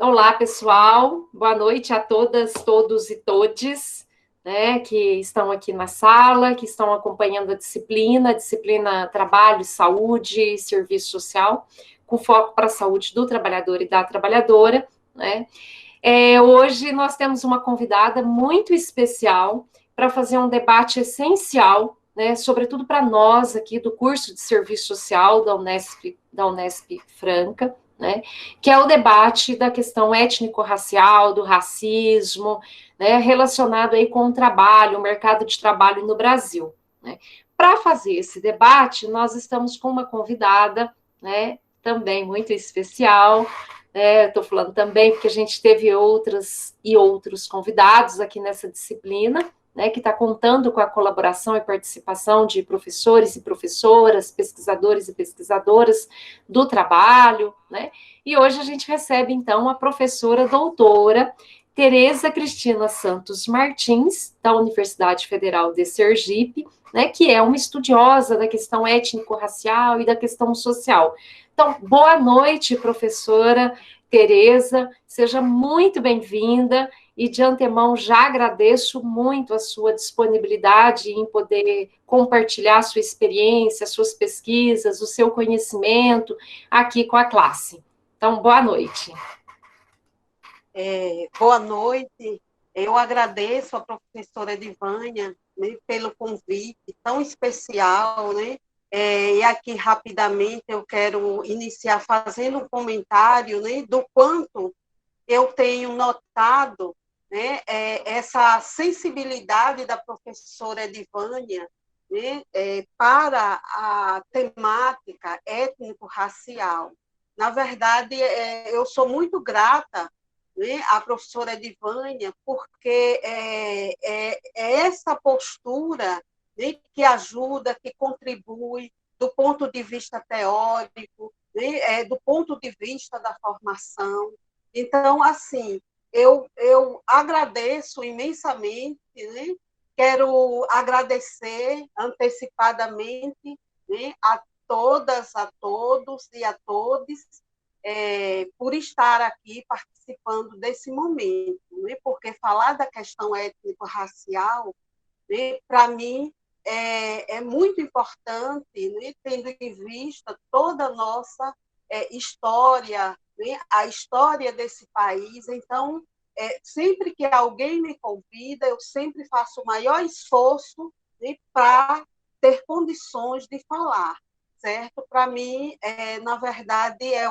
Olá, pessoal. Boa noite a todas, todos e todes, né, que estão aqui na sala, que estão acompanhando a disciplina Trabalho, Saúde e Serviço Social, com foco para a saúde do trabalhador e da trabalhadora, né. Hoje nós temos uma convidada muito especial para fazer um debate essencial, né, sobretudo para nós aqui do curso de Serviço Social da Unesp Franca, né, que é o debate da questão étnico-racial, do racismo, né, relacionado aí com o trabalho, o mercado de trabalho no Brasil, né. Para fazer esse debate, nós estamos com uma convidada, né, também muito especial, estou falando também porque a gente teve outras e outros convidados aqui nessa disciplina, né, que está contando com a colaboração e participação de professores e professoras, pesquisadores e pesquisadoras do trabalho, né, e hoje a gente recebe, então, a professora doutora Tereza Cristina Santos Martins, da Universidade Federal de Sergipe, né, que é uma estudiosa da questão étnico-racial e da questão social. Então, boa noite, professora Tereza, seja muito bem-vinda, e de antemão já agradeço muito a sua disponibilidade em poder compartilhar a sua experiência, suas pesquisas, o seu conhecimento aqui com a classe. Então, boa noite. Boa noite, eu agradeço a professora Edivânia, né, pelo convite tão especial, né? E aqui rapidamente eu quero iniciar fazendo um comentário, né, do quanto eu tenho notado, né, essa sensibilidade da professora Edivânia, né, para a temática étnico-racial. Na verdade, eu sou muito grata, né, à professora Edivânia, porque é essa postura, né, que ajuda, que contribui do ponto de vista teórico, né, do ponto de vista da formação. Então, assim, eu agradeço imensamente, né, quero agradecer antecipadamente, né, a todas, a todos e a todos, por estar aqui participando desse momento, né? Porque falar da questão étnico-racial, né, para mim, é muito importante, né, tendo em vista toda a nossa história, né, a história desse país. Então, sempre que alguém me convida, eu sempre faço o maior esforço, né, para ter condições de falar, certo? Para mim, na verdade, é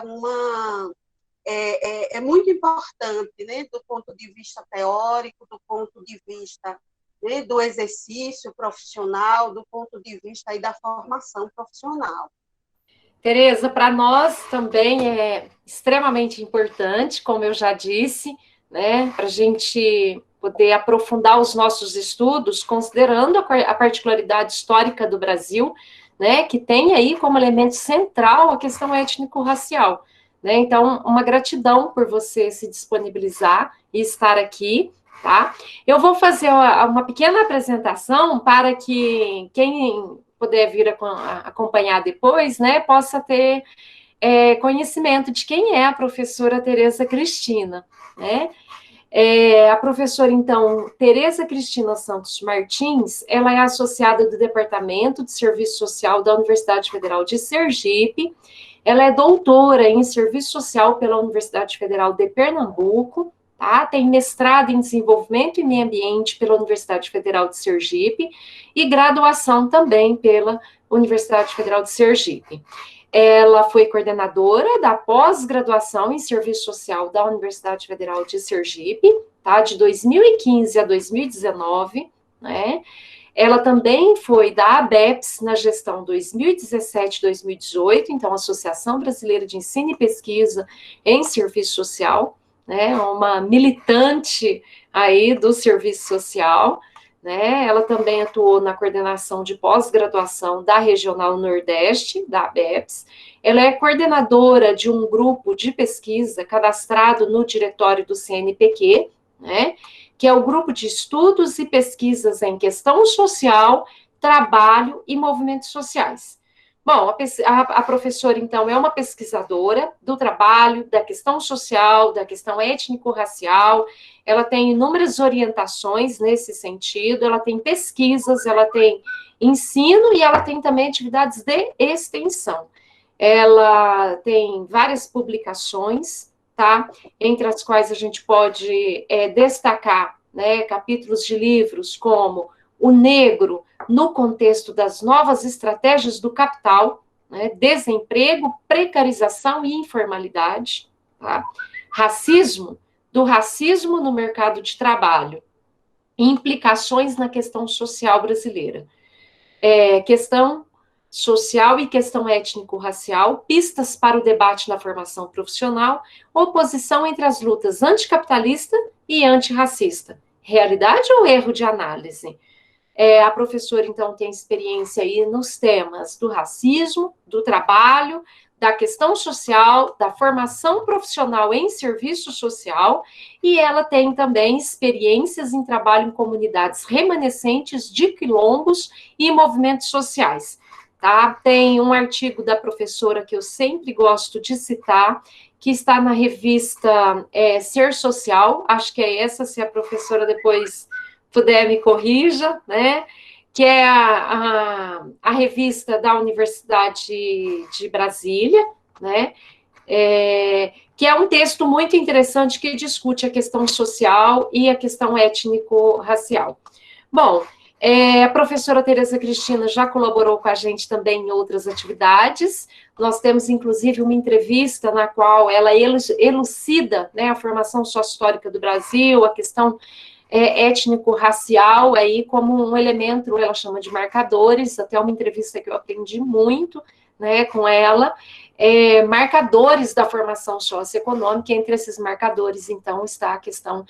muito importante, né, do ponto de vista teórico, do ponto de vista, né, do exercício profissional, do ponto de vista aí da formação profissional. Tereza, para nós também é extremamente importante, como eu já disse, né, para a gente poder aprofundar os nossos estudos, considerando a particularidade histórica do Brasil, né, que tem aí como elemento central a questão étnico-racial, né, então, uma gratidão por você se disponibilizar e estar aqui, tá? Eu vou fazer uma pequena apresentação para que quem puder vir acompanhar depois, né, possa ter conhecimento de quem é a professora Tereza Cristina, né? A professora, então, Tereza Cristina Santos Martins, ela é associada do Departamento de Serviço Social da Universidade Federal de Sergipe, ela é doutora em Serviço Social pela Universidade Federal de Pernambuco, tá? Tem mestrado em Desenvolvimento e Meio Ambiente pela Universidade Federal de Sergipe e graduação também pela Universidade Federal de Sergipe. Ela foi coordenadora da pós-graduação em Serviço Social da Universidade Federal de Sergipe, tá? De 2015 a 2019, né? Ela também foi da ABEPS na gestão 2017-2018, então Associação Brasileira de Ensino e Pesquisa em Serviço Social, né? Uma militante aí do serviço social, né? Ela também atuou na coordenação de pós-graduação da Regional Nordeste, da ABEPS. Ela é coordenadora de um grupo de pesquisa cadastrado no diretório do CNPq, né? Que é o Grupo de Estudos e Pesquisas em Questão Social, Trabalho e Movimentos Sociais. Bom, a professora, então, é uma pesquisadora do trabalho, da questão social, da questão étnico-racial, ela tem inúmeras orientações nesse sentido, ela tem pesquisas, ela tem ensino e ela tem também atividades de extensão. Ela tem várias publicações, tá? Entre as quais a gente pode destacar, né, capítulos de livros como O Negro no contexto das novas estratégias do capital, né, desemprego, precarização e informalidade, tá? Racismo, do racismo no mercado de trabalho, implicações na questão social brasileira, questão social e questão étnico-racial, pistas para o debate na formação profissional, oposição entre as lutas anticapitalista e antirracista, realidade ou erro de análise? A professora, então, tem experiência aí nos temas do racismo, do trabalho, da questão social, da formação profissional em serviço social, e ela tem também experiências em trabalho em comunidades remanescentes de quilombos e movimentos sociais. Tá? Tem um artigo da professora que eu sempre gosto de citar, que está na revista Ser Social, acho que é essa, se a professora depois puder me corrija, né? Que é a revista da Universidade de Brasília, né? Que é um texto muito interessante que discute a questão social e a questão étnico-racial. Bom, a professora Tereza Cristina já colaborou com a gente também em outras atividades. Nós temos, inclusive, uma entrevista na qual ela elucida, né, a formação sócio-histórica do Brasil, a questão étnico-racial aí como um elemento, ela chama de marcadores, até uma entrevista que eu aprendi muito, né, com ela, marcadores da formação socioeconômica, entre esses marcadores, então, está a questão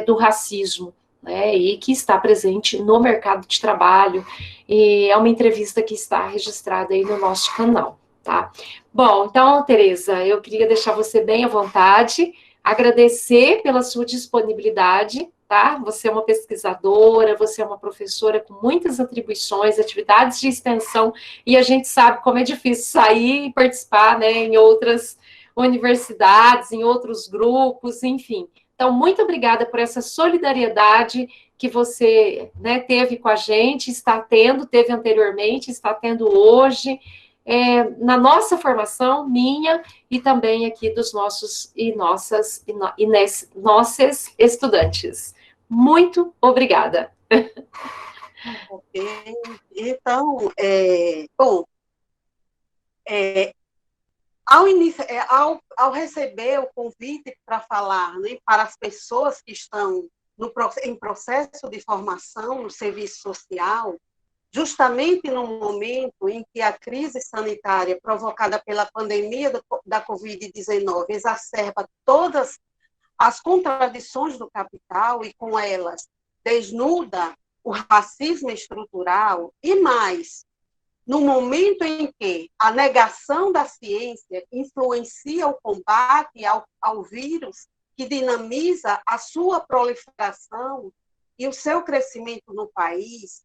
do racismo, né, e que está presente no mercado de trabalho, e é uma entrevista que está registrada aí no nosso canal, tá? Bom, então, Tereza, eu queria deixar você bem à vontade, agradecer pela sua disponibilidade, tá? Você é uma pesquisadora, você é uma professora com muitas atribuições, atividades de extensão, e a gente sabe como é difícil sair e participar, né, em outras universidades, em outros grupos, enfim. Então, muito obrigada por essa solidariedade que você, né, teve com a gente, está tendo, teve anteriormente, está tendo hoje, na nossa formação, minha, e também aqui dos nossos e nossas estudantes. Muito obrigada. Ok. Então, bom, ao receber o convite para falar, né, para as pessoas que estão em processo de formação no serviço social, justamente no momento em que a crise sanitária provocada pela pandemia da Covid-19 exacerba todas as contradições do capital e, com elas, desnuda o racismo estrutural e mais, no momento em que a negação da ciência influencia o combate ao vírus, que dinamiza a sua proliferação e o seu crescimento no país,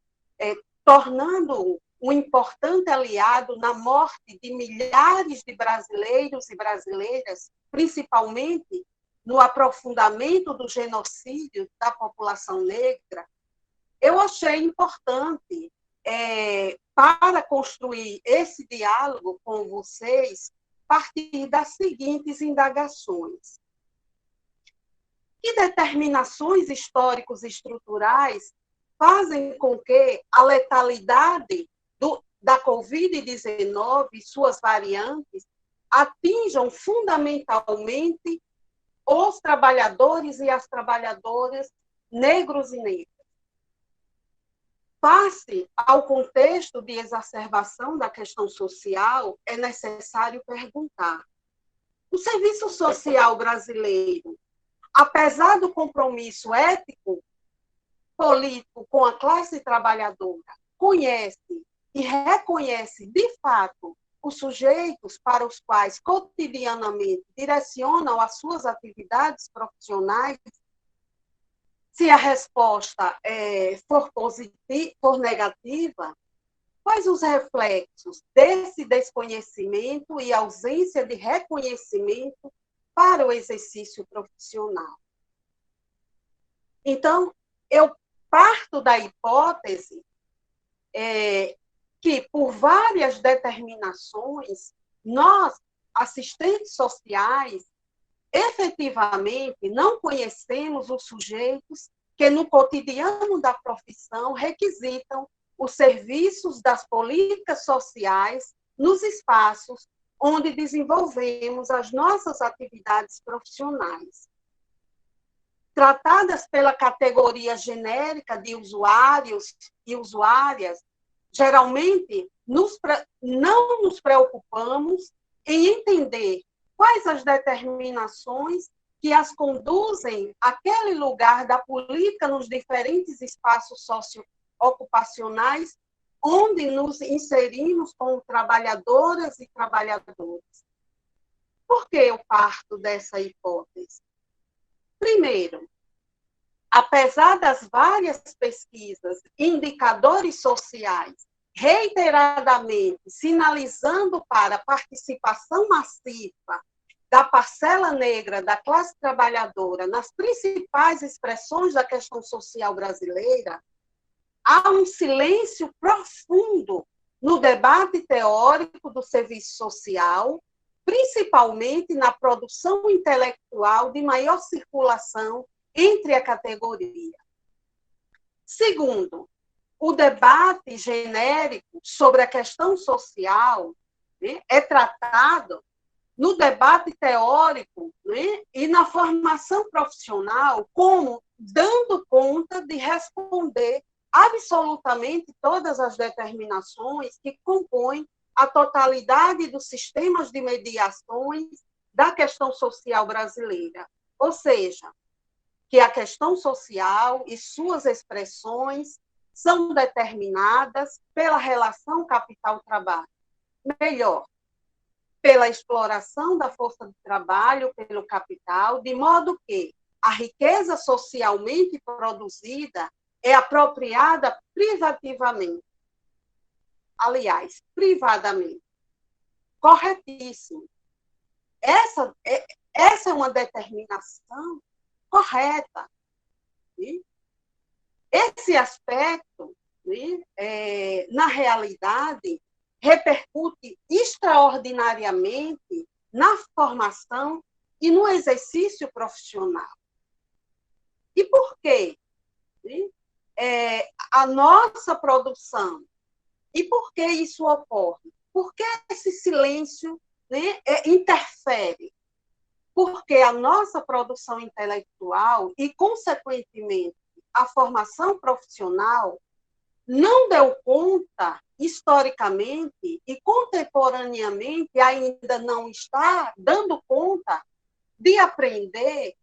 tornando um importante aliado na morte de milhares de brasileiros e brasileiras, principalmente no aprofundamento do genocídio da população negra, eu achei importante, para construir esse diálogo com vocês, partir das seguintes indagações. Que determinações históricos e estruturais fazem com que a letalidade da Covid-19 e suas variantes atinjam fundamentalmente os trabalhadores e as trabalhadoras negros e negras? Face ao contexto de exacerbação da questão social, é necessário perguntar: o serviço social brasileiro, apesar do compromisso ético, político com a classe trabalhadora, conhece e reconhece, de fato, os sujeitos para os quais cotidianamente direcionam as suas atividades profissionais? Se a resposta for positiva, for negativa, Quais os reflexos desse desconhecimento e ausência de reconhecimento para o exercício profissional? Então, eu parto da hipótese que, por várias determinações, nós, assistentes sociais, efetivamente não conhecemos os sujeitos que, no cotidiano da profissão, requisitam os serviços das políticas sociais nos espaços onde desenvolvemos as nossas atividades profissionais. Tratadas pela categoria genérica de usuários e usuárias, geralmente não nos preocupamos em entender quais as determinações que as conduzem àquele lugar da política nos diferentes espaços socioocupacionais onde nos inserimos como trabalhadoras e trabalhadores. Por que eu parto dessa hipótese? Primeiro, apesar das várias pesquisas e indicadores sociais reiteradamente sinalizando para a participação massiva da parcela negra da classe trabalhadora nas principais expressões da questão social brasileira, há um silêncio profundo no debate teórico do serviço social, principalmente na produção intelectual de maior circulação entre a categoria. Segundo, o debate genérico sobre a questão social, né, é tratado no debate teórico, né, e na formação profissional como dando conta de responder absolutamente todas as determinações que compõem a totalidade dos sistemas de mediações da questão social brasileira. Ou seja, que a questão social e suas expressões são determinadas pela relação capital-trabalho. Melhor, pela exploração da força de trabalho pelo capital, de modo que a riqueza socialmente produzida é apropriada privativamente. Aliás, privadamente. Corretíssimo. Essa é uma determinação correta. Né? Esse aspecto, né, na realidade, repercute extraordinariamente na formação e no exercício profissional. E por quê? A nossa produção. E por que isso ocorre? Por que esse silêncio, né, interfere? Porque a nossa produção intelectual e, consequentemente, a formação profissional não deu conta, historicamente e contemporaneamente, ainda não está dando conta de aprender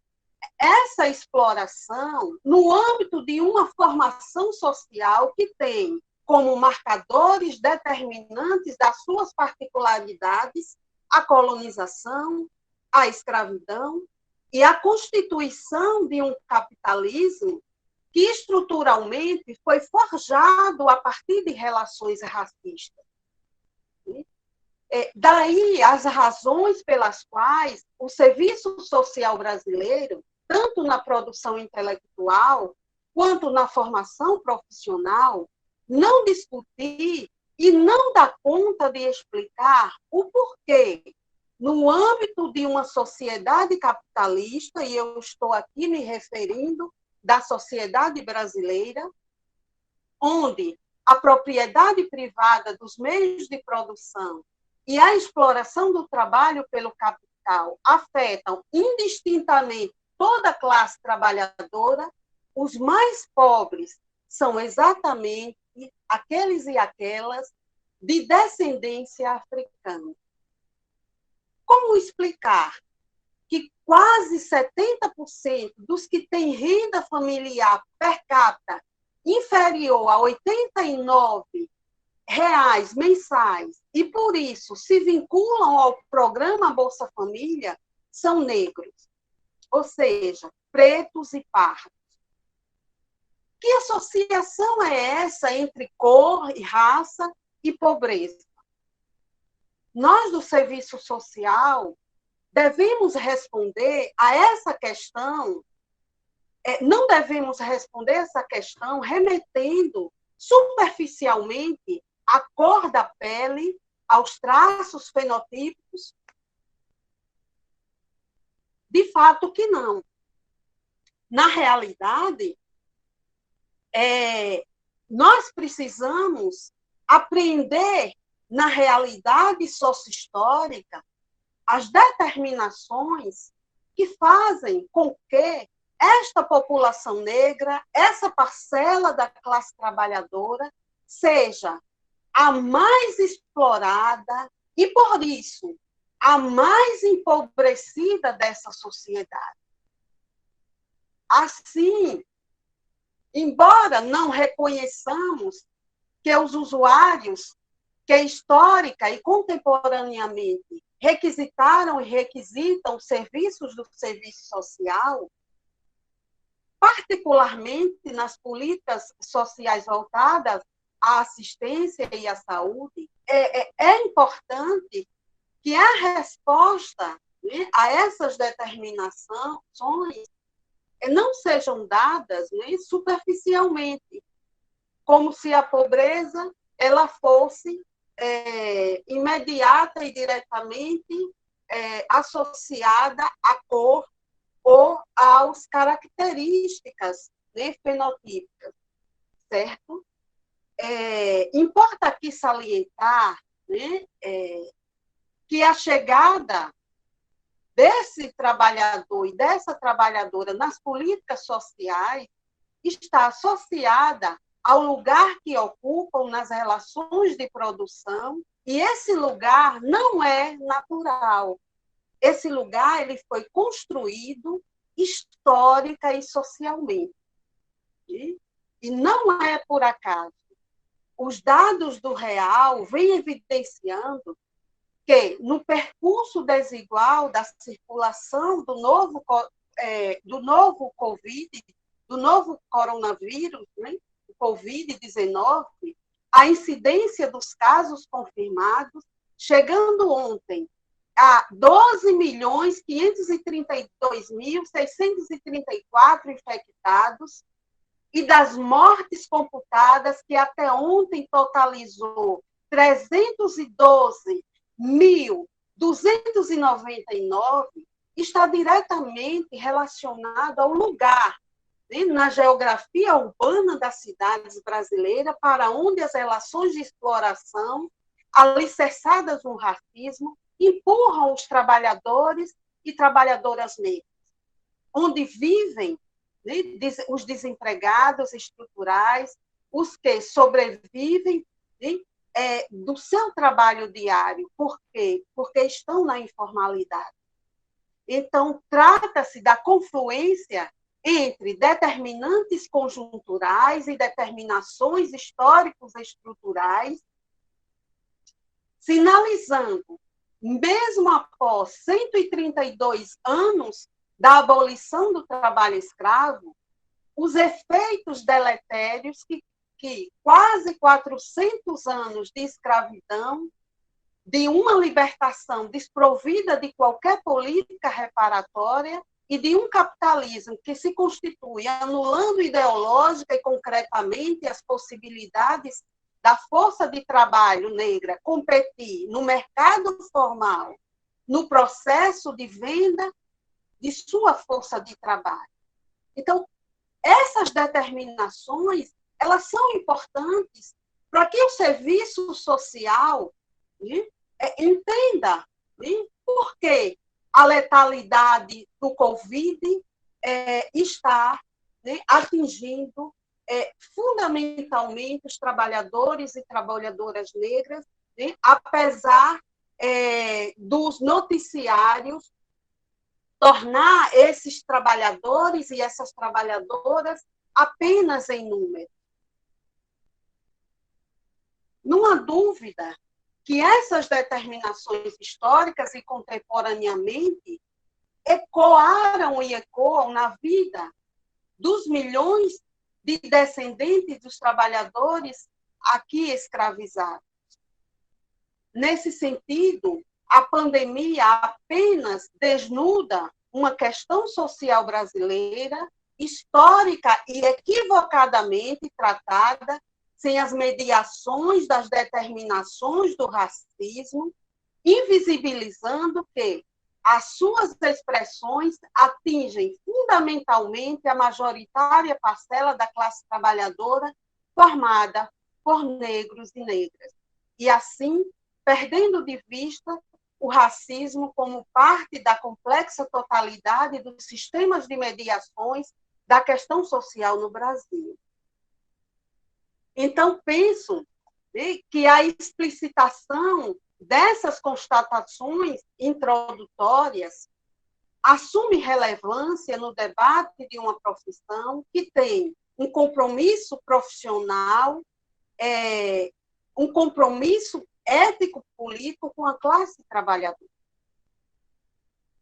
essa exploração no âmbito de uma formação social que tem como marcadores determinantes das suas particularidades a colonização, a escravidão e a constituição de um capitalismo que estruturalmente foi forjado a partir de relações racistas. Daí as razões pelas quais o serviço social brasileiro, tanto na produção intelectual quanto na formação profissional, não discutir e não dá conta de explicar o porquê, no âmbito de uma sociedade capitalista, e eu estou aqui me referindo da sociedade brasileira, onde a propriedade privada dos meios de produção e a exploração do trabalho pelo capital afetam indistintamente toda a classe trabalhadora, os mais pobres são exatamente aqueles e aquelas de descendência africana. Como explicar que quase 70% dos que têm renda familiar per capita inferior a R$ 89 mensais e, por isso, se vinculam ao programa Bolsa Família, são negros, ou seja, pretos e pardos? Que associação é essa entre cor e raça e pobreza. Nós, do serviço social, devemos responder a essa questão, não devemos responder essa questão remetendo superficialmente à cor da pele, aos traços fenotípicos. De fato que não. Na realidade, nós precisamos aprender na realidade sociohistórica as determinações que fazem com que esta população negra, essa parcela da classe trabalhadora, seja a mais explorada e, por isso, a mais empobrecida dessa sociedade. Assim, embora não reconheçamos que os usuários que histórica e contemporaneamente requisitaram e requisitam serviços do serviço social, particularmente nas políticas sociais voltadas à assistência e à saúde, é importante que a resposta, né, a essas determinações não sejam dadas, né, superficialmente, como se a pobreza ela fosse imediata e diretamente associada à cor ou às características, né, fenotípicas, certo? Importa aqui salientar, né, que a chegada desse trabalhador e dessa trabalhadora nas políticas sociais está associada ao lugar que ocupam nas relações de produção, e esse lugar não é natural. Esse lugar ele foi construído histórica e socialmente. E não é por acaso. Os dados do Real vêm evidenciando que, no percurso desigual da circulação do novo Covid, do novo coronavírus, né, o Covid-19, a incidência dos casos confirmados, chegando ontem a 12.532.634 infectados, e das mortes computadas, que até ontem totalizou 312.299, está diretamente relacionado ao lugar, né, na geografia urbana das cidades brasileiras, para onde as relações de exploração, alicerçadas no racismo, empurram os trabalhadores e trabalhadoras negras, onde vivem, né, os desempregados estruturais, os que sobrevivem, né, do seu trabalho diário. Por quê? Porque estão na informalidade. Então, trata-se da confluência entre determinantes conjunturais e determinações históricos estruturais, sinalizando, mesmo após 132 anos da abolição do trabalho escravo, os efeitos deletérios que quase 400 anos de escravidão, de uma libertação desprovida de qualquer política reparatória e de um capitalismo que se constitui anulando ideológica e concretamente as possibilidades da força de trabalho negra competir no mercado formal, no processo de venda de sua força de trabalho. Então, essas determinações, elas são importantes para que o serviço social, né, entenda, né, por que a letalidade do Covid está, né, atingindo fundamentalmente os trabalhadores e trabalhadoras negras, né, apesar dos noticiários tornar esses trabalhadores e essas trabalhadoras apenas em número. Não há dúvida que essas determinações históricas e contemporaneamente ecoaram e ecoam na vida dos milhões de descendentes dos trabalhadores aqui escravizados. nesse sentido, a pandemia apenas desnuda uma questão social brasileira, histórica e equivocadamente tratada, sem as mediações das determinações do racismo, invisibilizando que as suas expressões atingem fundamentalmente a majoritária parcela da classe trabalhadora formada por negros e negras. E assim, perdendo de vista o racismo como parte da complexa totalidade dos sistemas de mediações da questão social no Brasil. Então, penso, né, que a explicitação dessas constatações introdutórias assume relevância no debate de uma profissão que tem um compromisso profissional, um compromisso ético-político com a classe trabalhadora.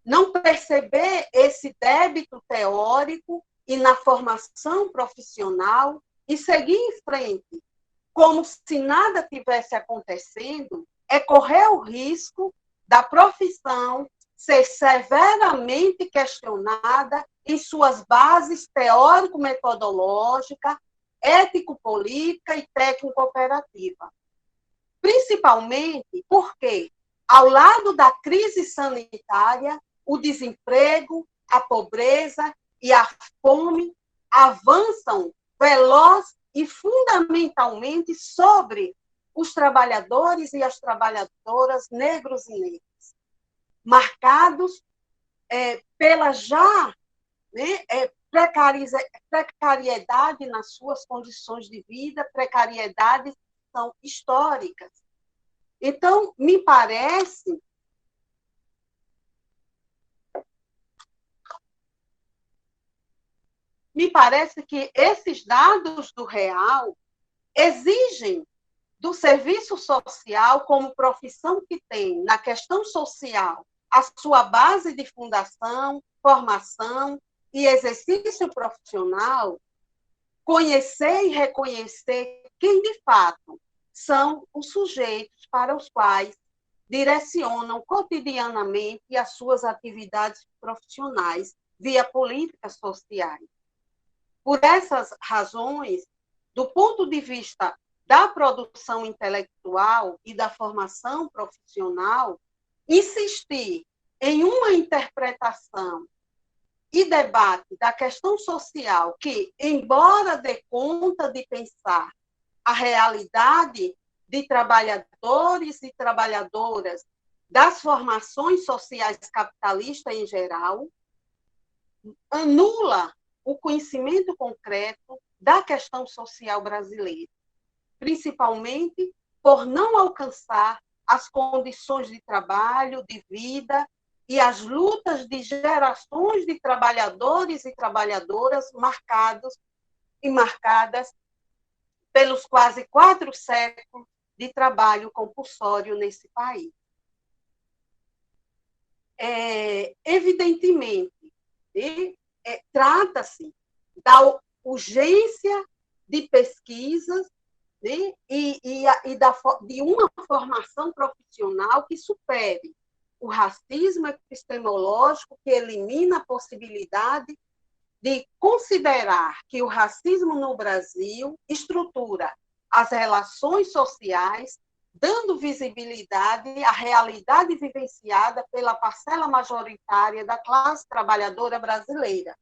Não perceber esse débito teórico e na formação profissional e seguir em frente como se nada tivesse acontecendo é correr o risco da profissão ser severamente questionada em suas bases teórico-metodológica, ético-política e técnico-operativa. Principalmente porque, ao lado da crise sanitária, o desemprego, a pobreza e a fome avançam veloz e fundamentalmente sobre os trabalhadores e as trabalhadoras negros e negras, marcados pela já, né, precariedade nas suas condições de vida, precariedades que são históricas. Então, me parece que esses dados do real exigem do serviço social, como profissão que tem na questão social, a sua base de fundação, formação e exercício profissional, conhecer e reconhecer quem, de fato, são os sujeitos para os quais direcionam cotidianamente as suas atividades profissionais via políticas sociais. Por essas razões, do ponto de vista da produção intelectual e da formação profissional, insistir em uma interpretação e debate da questão social que, embora dê conta de pensar a realidade de trabalhadores e trabalhadoras das formações sociais capitalistas em geral, anula o conhecimento concreto da questão social brasileira, principalmente por não alcançar as condições de trabalho, de vida e as lutas de gerações de trabalhadores e trabalhadoras marcadas pelos quase 4 séculos de trabalho compulsório nesse país. Evidentemente, trata-se da urgência de pesquisas, né, de uma formação profissional que supere o racismo epistemológico, que elimina a possibilidade de considerar que o racismo no Brasil estrutura as relações sociais, dando visibilidade à realidade vivenciada pela parcela majoritária da classe trabalhadora brasileira,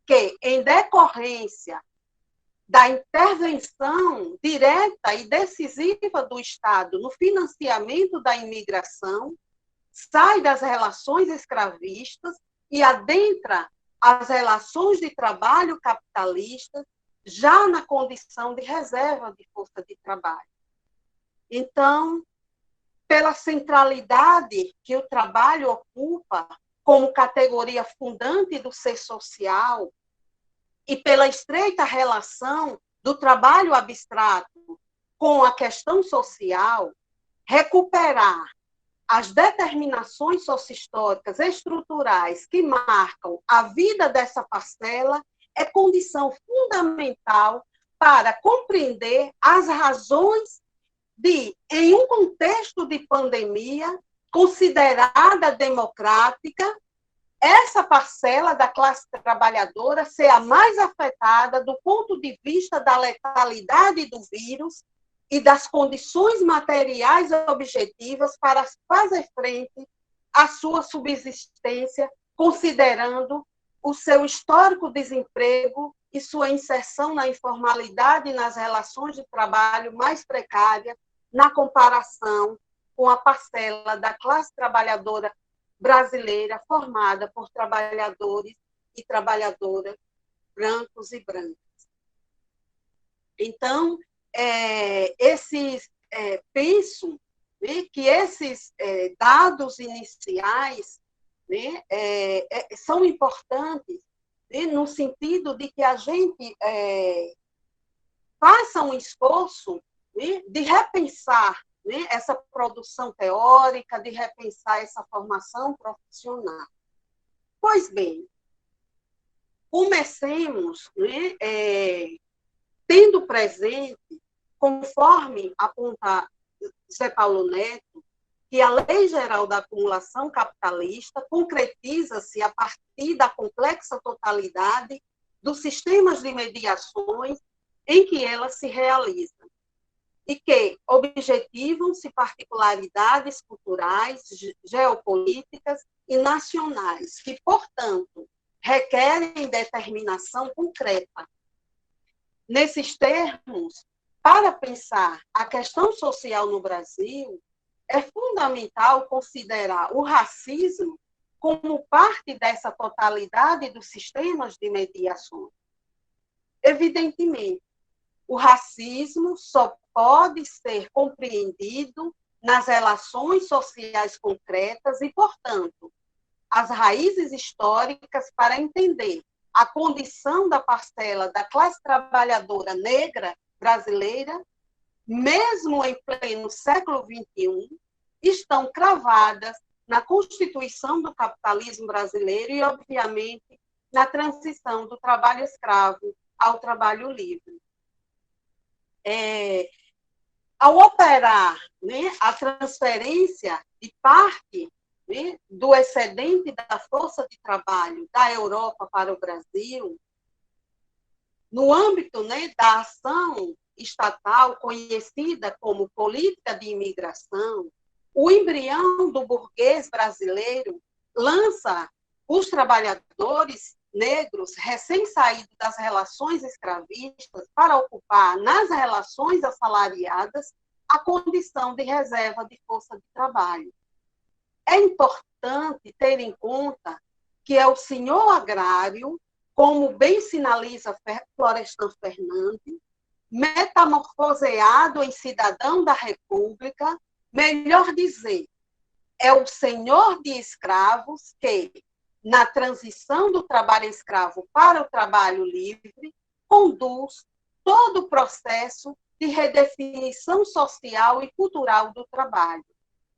que, em decorrência da intervenção direta e decisiva do Estado no financiamento da imigração, sai das relações escravistas e adentra as relações de trabalho capitalistas, já na condição de reserva de força de trabalho. Então, pela centralidade que o trabalho ocupa como categoria fundante do ser social e pela estreita relação do trabalho abstrato com a questão social, recuperar as determinações socio-históricas estruturais que marcam a vida dessa parcela é condição fundamental para compreender as razões de, em um contexto de pandemia, considerada democrática, essa parcela da classe trabalhadora ser a mais afetada do ponto de vista da letalidade do vírus e das condições materiais objetivas para fazer frente à sua subsistência, considerando o seu histórico desemprego e sua inserção na informalidade e nas relações de trabalho mais precárias, na comparação com a parcela da classe trabalhadora brasileira formada por trabalhadores e trabalhadoras brancos e brancas. Então, penso, né, que esses dados iniciais, né, são importantes, né, no sentido de que a gente faça um esforço, né, de repensar, né, essa produção teórica, de repensar essa formação profissional. Pois bem, comecemos, né, tendo presente, conforme aponta Zé Paulo Neto, que a Lei Geral da Acumulação Capitalista concretiza-se a partir da complexa totalidade dos sistemas de mediações em que ela se realiza, e que objetivam-se particularidades culturais, geopolíticas e nacionais, que, portanto, requerem determinação concreta. Nesses termos, para pensar a questão social no Brasil, é fundamental considerar o racismo como parte dessa totalidade dos sistemas de mediação. Evidentemente, o racismo só pode ser compreendido nas relações sociais concretas e, portanto, as raízes históricas para entender a condição da parcela da classe trabalhadora negra brasileira, mesmo em pleno século XXI, estão cravadas na constituição do capitalismo brasileiro e, obviamente, na transição do trabalho escravo ao trabalho livre. Ao operar, né, a transferência de parte, né, do excedente da força de trabalho da Europa para o Brasil, no âmbito, né, da ação estatal conhecida como política de imigração, o embrião do burguês brasileiro lança os trabalhadores negros recém-saídos das relações escravistas para ocupar nas relações assalariadas a condição de reserva de força de trabalho. É importante ter em conta que é o senhor agrário, como bem sinaliza Florestan Fernandes, metamorfoseado em cidadão da República, melhor dizer, é o senhor de escravos que, na transição do trabalho escravo para o trabalho livre, conduz todo o processo de redefinição social e cultural do trabalho,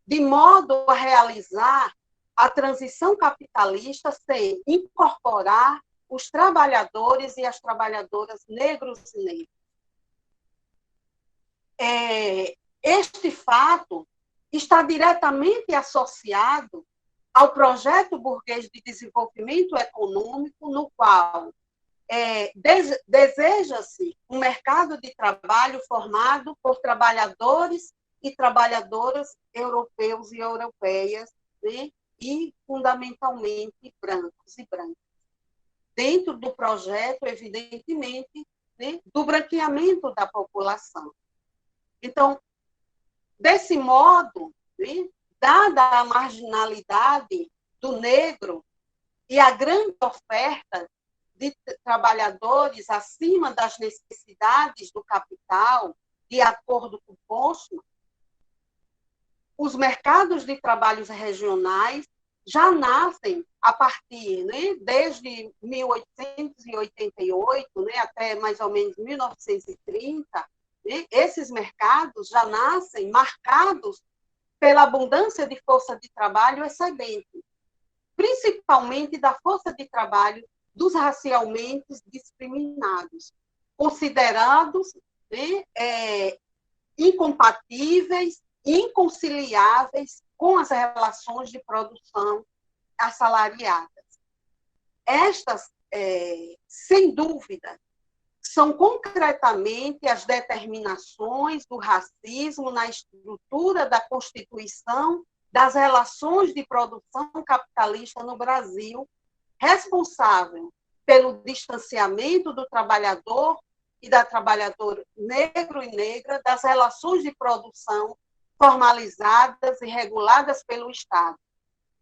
de modo a realizar a transição capitalista sem incorporar os trabalhadores e as trabalhadoras negros e negras. Este fato está diretamente associado ao projeto burguês de desenvolvimento econômico, no qual deseja-se um mercado de trabalho formado por trabalhadores e trabalhadoras europeus e europeias, né, e, fundamentalmente, brancos e brancas. Dentro do projeto, evidentemente, né, do branqueamento da população. Então, desse modo, né, dada a marginalidade do negro e a grande oferta de trabalhadores acima das necessidades do capital, de acordo com Postman, os mercados de trabalhos regionais já nascem a partir, né, desde 1888, né, até mais ou menos 1930, né, esses mercados já nascem marcados pela abundância de força de trabalho excedente, principalmente da força de trabalho dos racialmente discriminados, considerados, né, incompatíveis, inconciliáveis com as relações de produção assalariadas. Estas, sem dúvida, são concretamente as determinações do racismo na estrutura da Constituição das relações de produção capitalista no Brasil, responsável pelo distanciamento do trabalhador e da trabalhadora negro e negra das relações de produção formalizadas e reguladas pelo Estado,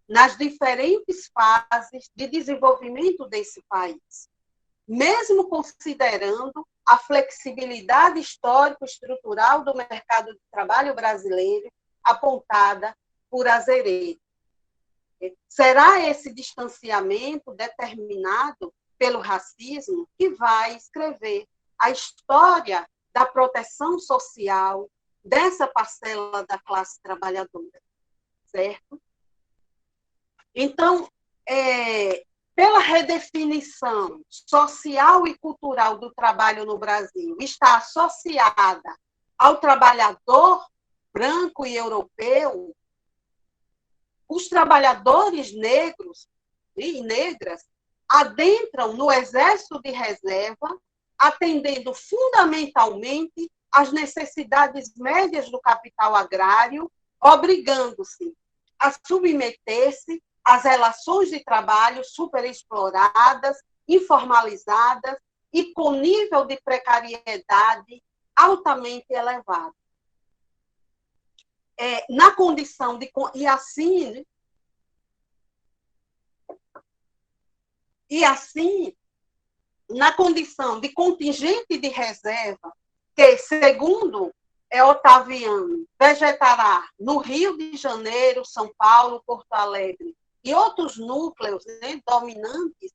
nas diferentes fases de desenvolvimento desse país, mesmo considerando a flexibilidade histórico-estrutural do mercado de trabalho brasileiro apontada por Azeredo. Será esse distanciamento determinado pelo racismo que vai escrever a história da proteção social dessa parcela da classe trabalhadora, certo? Então, pela redefinição social e cultural do trabalho no Brasil, está associada ao trabalhador branco e europeu, os trabalhadores negros e negras adentram no exército de reserva, atendendo fundamentalmente às necessidades médias do capital agrário, obrigando-se a submeter-se às relações de trabalho superexploradas, informalizadas e com nível de precariedade altamente elevado. Na condição de... E assim, na condição de contingente de reserva, que, segundo Otaviano, vegetará no Rio de Janeiro, São Paulo, Porto Alegre e outros núcleos, né, dominantes,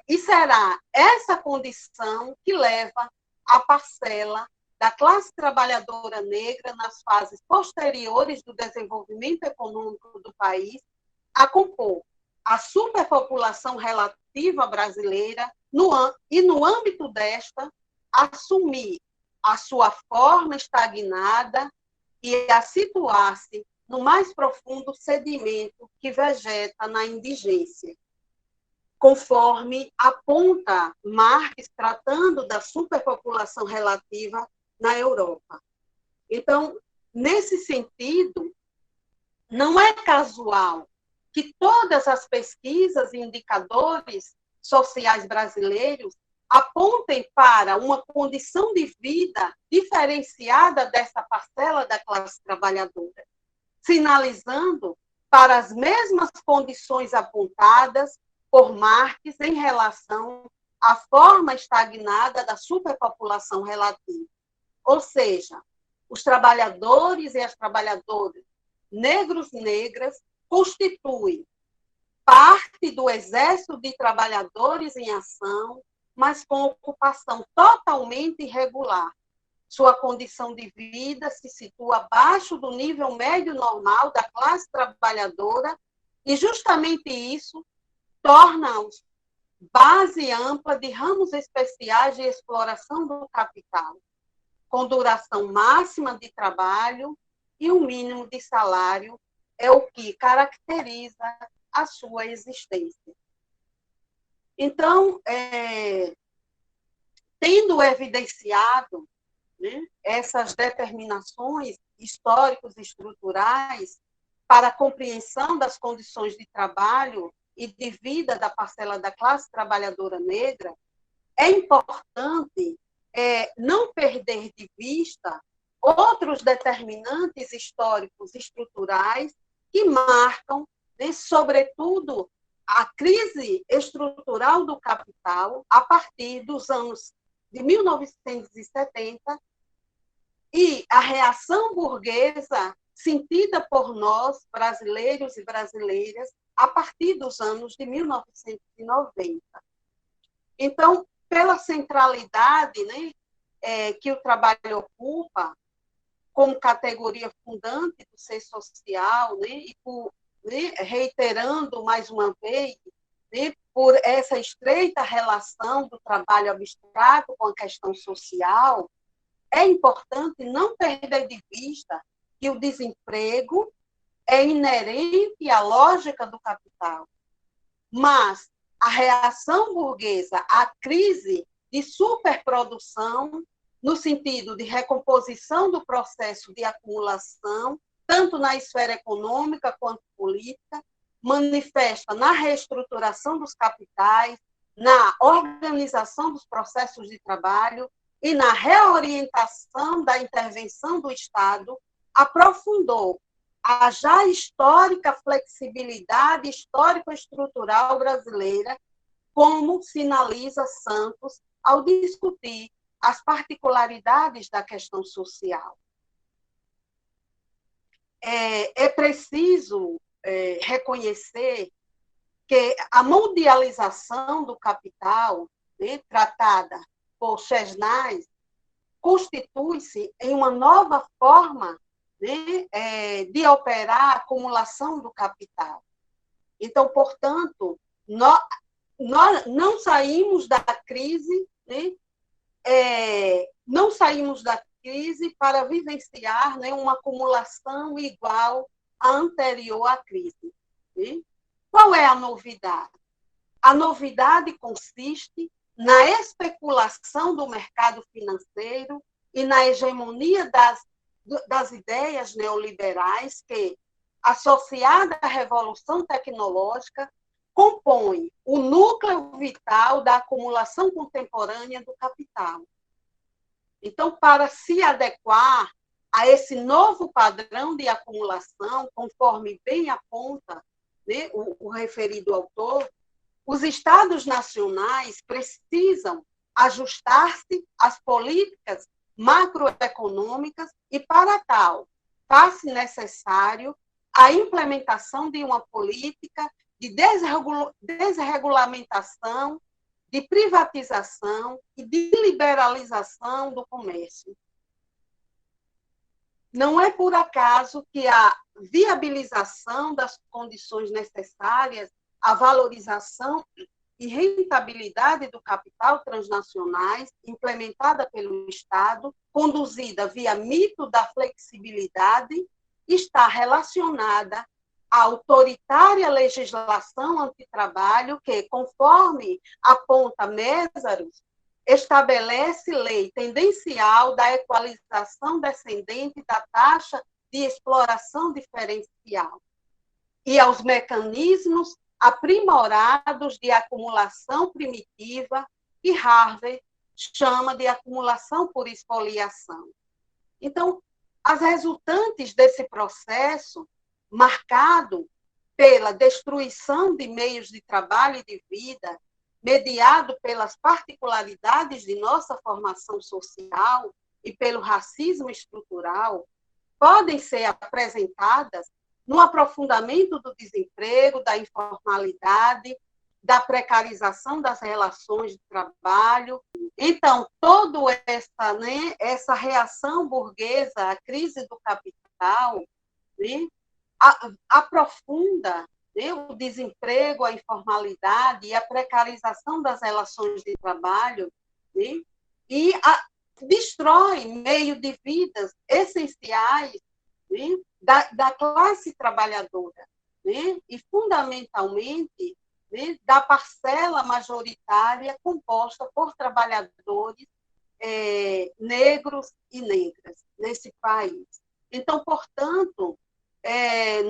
e será essa condição que leva a parcela da classe trabalhadora negra nas fases posteriores do desenvolvimento econômico do país a compor a superpopulação relativa brasileira e, no âmbito desta, assumir a sua forma estagnada e a situar-se no mais profundo sedimento que vegeta na indigência, conforme aponta Marx, tratando da superpopulação relativa na Europa. Então, nesse sentido, não é casual que todas as pesquisas e indicadores sociais brasileiros apontem para uma condição de vida diferenciada dessa parcela da classe trabalhadora, sinalizando para as mesmas condições apontadas por Marx em relação à forma estagnada da superpopulação relativa. Ou seja, os trabalhadores e as trabalhadoras negros e negras constituem parte do exército de trabalhadores em ação, mas com ocupação totalmente irregular. Sua condição de vida se situa abaixo do nível médio normal da classe trabalhadora e justamente isso torna-os base ampla de ramos especiais de exploração do capital, com duração máxima de trabalho e um mínimo de salário é o que caracteriza a sua existência. Então, tendo evidenciado, né, essas determinações históricos e estruturais para a compreensão das condições de trabalho e de vida da parcela da classe trabalhadora negra, é importante não perder de vista outros determinantes históricos estruturais que marcam, né, sobretudo, a crise estrutural do capital a partir dos anos de 1970 e a reação burguesa sentida por nós, brasileiros e brasileiras, a partir dos anos de 1990. Então, pela centralidade, né, que o trabalho ocupa como categoria fundante do ser social, né, e por, né, reiterando mais uma vez, né, por essa estreita relação do trabalho abstrato com a questão social, é importante não perder de vista que o desemprego é inerente à lógica do capital, mas a reação burguesa à crise de superprodução, no sentido de recomposição do processo de acumulação, tanto na esfera econômica quanto política, manifesta na reestruturação dos capitais, na organização dos processos de trabalho e na reorientação da intervenção do Estado, aprofundou a já histórica flexibilidade histórico-estrutural brasileira, como sinaliza Santos ao discutir as particularidades da questão social. É preciso reconhecer que a mundialização do capital, né, tratada por Chesnais, constitui-se em uma nova forma, né, de operar a acumulação do capital. Então, portanto, nós não saímos da crise, né, não saímos da crise para vivenciar, né, uma acumulação igual à anterior à crise. Né? Qual é a novidade? A novidade consiste na especulação do mercado financeiro e na hegemonia das ideias neoliberais que, associada à revolução tecnológica, compõe o núcleo vital da acumulação contemporânea do capital. Então, para se adequar a esse novo padrão de acumulação, conforme bem aponta, né, o referido autor, os Estados nacionais precisam ajustar-se às políticas macroeconômicas e, para tal, faz-se necessário a implementação de uma política de desregulamentação, de privatização e de liberalização do comércio. Não é por acaso que a viabilização das condições necessárias à valorização e rentabilidade do capital transnacionais, implementada pelo Estado, conduzida via mito da flexibilidade, está relacionada à autoritária legislação antitrabalho que, conforme aponta Mésaros, estabelece lei tendencial da equalização descendente da taxa de exploração diferencial e aos mecanismos aprimorados de acumulação primitiva que Harvey chama de acumulação por espoliação. Então, as resultantes desse processo, marcado pela destruição de meios de trabalho e de vida, mediado pelas particularidades de nossa formação social e pelo racismo estrutural, podem ser apresentadas no aprofundamento do desemprego, da informalidade, da precarização das relações de trabalho. Então, toda essa reação burguesa à crise do capital, né, aprofunda, né, o desemprego, a informalidade e a precarização das relações de trabalho, né, e destrói meio de vidas essenciais, né, da classe trabalhadora, né, e, fundamentalmente, né, da parcela majoritária composta por trabalhadores negros e negras nesse país. Então, portanto, é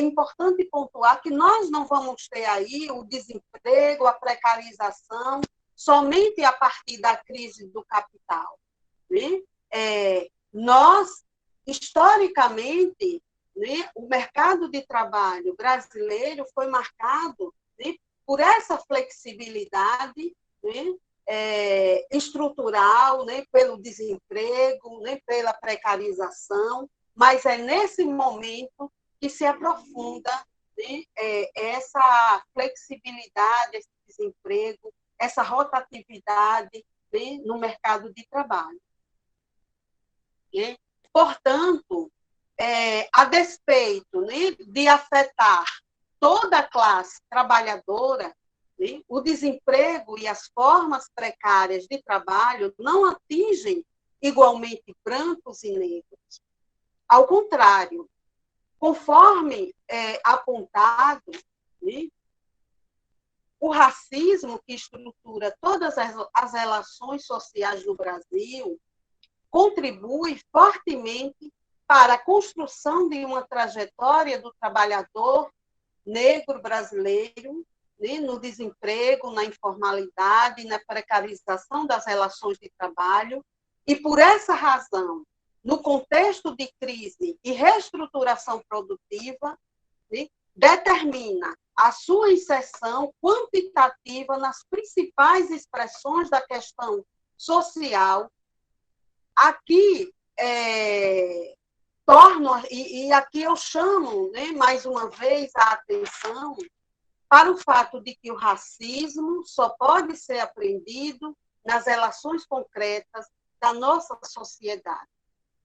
importante pontuar que nós não vamos ter aí o desemprego, a precarização, somente a partir da crise do capital. Né? Nós, historicamente, né, o mercado de trabalho brasileiro foi marcado, né, por essa flexibilidade, né, estrutural, né, pelo desemprego, né, pela precarização, mas é nesse momento que se aprofunda, né, essa flexibilidade, esse desemprego, essa rotatividade, né, no mercado de trabalho. Né? Portanto, a despeito, né, de afetar toda a classe trabalhadora, né, o desemprego e as formas precárias de trabalho não atingem igualmente brancos e negros. Ao contrário, conforme apontado, né, o racismo que estrutura todas as relações sociais do Brasil contribui fortemente para a construção de uma trajetória do trabalhador negro brasileiro, né, no desemprego, na informalidade, na precarização das relações de trabalho, e por essa razão, no contexto de crise e reestruturação produtiva, né, determina a sua inserção quantitativa nas principais expressões da questão social. Aqui, e aqui eu chamo, né, mais uma vez, a atenção para o fato de que o racismo só pode ser aprendido nas relações concretas da nossa sociedade.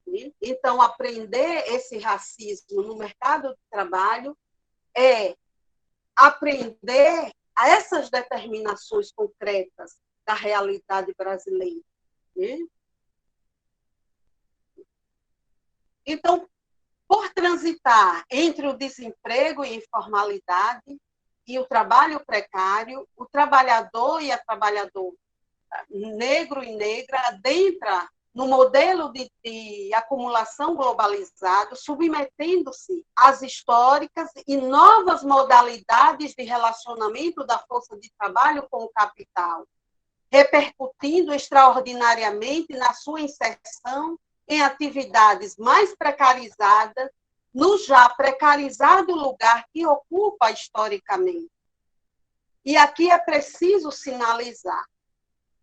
Né? Então, aprender esse racismo no mercado de trabalho é aprender a essas determinações concretas da realidade brasileira. Né? Então, por transitar entre o desemprego e a informalidade e o trabalho precário, o trabalhador e a trabalhadora negro e negra adentra no modelo de acumulação globalizado, submetendo-se às históricas e novas modalidades de relacionamento da força de trabalho com o capital, repercutindo extraordinariamente na sua inserção em atividades mais precarizadas, no já precarizado lugar que ocupa historicamente. E aqui é preciso sinalizar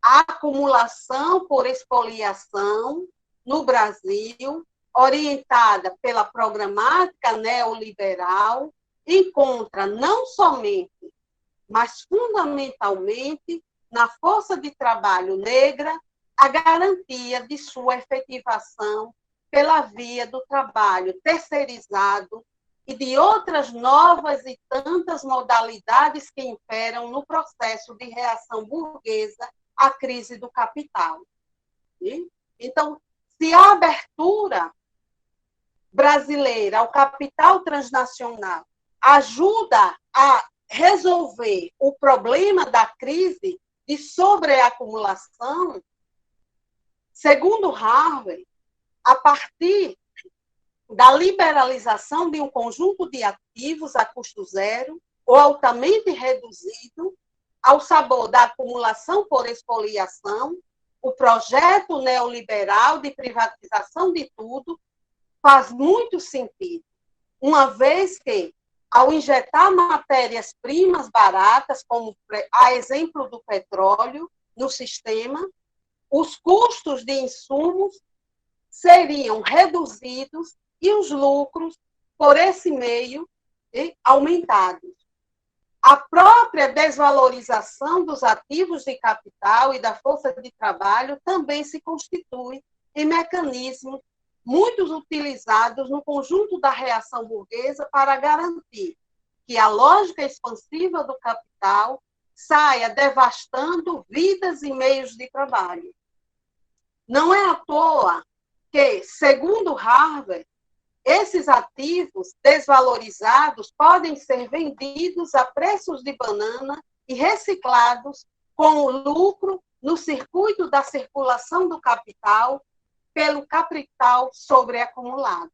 a acumulação por expoliação no Brasil, orientada pela programática neoliberal, encontra não somente, mas fundamentalmente, na força de trabalho negra, a garantia de sua efetivação pela via do trabalho terceirizado e de outras novas e tantas modalidades que imperam no processo de reação burguesa à crise do capital. Então, se a abertura brasileira ao capital transnacional ajuda a resolver o problema da crise de sobreacumulação, segundo Harvey, a partir da liberalização de um conjunto de ativos a custo zero ou altamente reduzido, ao sabor da acumulação por expoliação, o projeto neoliberal de privatização de tudo faz muito sentido, uma vez que, ao injetar matérias-primas baratas, como a exemplo do petróleo, no sistema, os custos de insumos seriam reduzidos e os lucros, por esse meio, aumentados. A própria desvalorização dos ativos de capital e da força de trabalho também se constitui em mecanismos muitos utilizados no conjunto da reação burguesa para garantir que a lógica expansiva do capital saia devastando vidas e meios de trabalho. Não é à toa que, segundo Harvard, esses ativos desvalorizados podem ser vendidos a preços de banana e reciclados com o lucro no circuito da circulação do capital pelo capital sobreacumulado.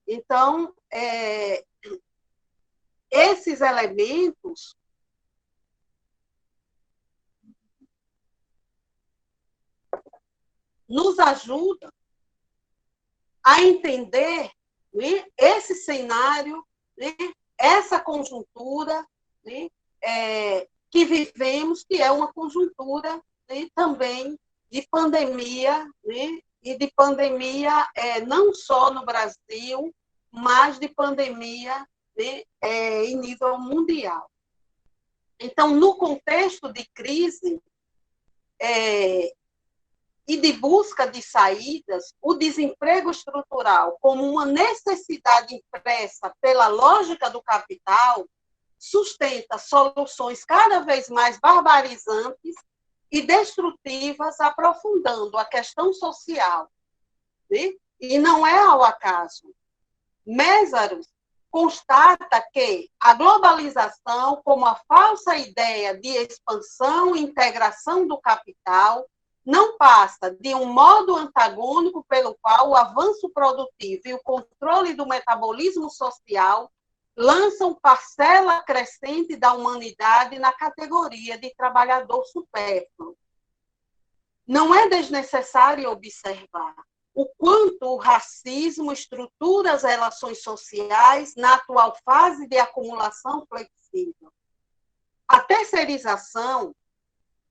Então, esses elementos nos ajudam a entender, né, esse cenário, né, essa conjuntura, né, que vivemos, que é uma conjuntura, né, também de pandemia, né, e de pandemia não só no Brasil, mas de pandemia, né, em nível mundial. Então, no contexto de crise, e de busca de saídas, o desemprego estrutural, como uma necessidade impressa pela lógica do capital, sustenta soluções cada vez mais barbarizantes e destrutivas, aprofundando a questão social, né? E não é ao acaso. Mésaros constata que a globalização, como a falsa ideia de expansão e integração do capital, não passa de um modo antagônico pelo qual o avanço produtivo e o controle do metabolismo social lançam parcela crescente da humanidade na categoria de trabalhador supérfluo. Não é desnecessário observar o quanto o racismo estrutura as relações sociais na atual fase de acumulação flexível. A terceirização,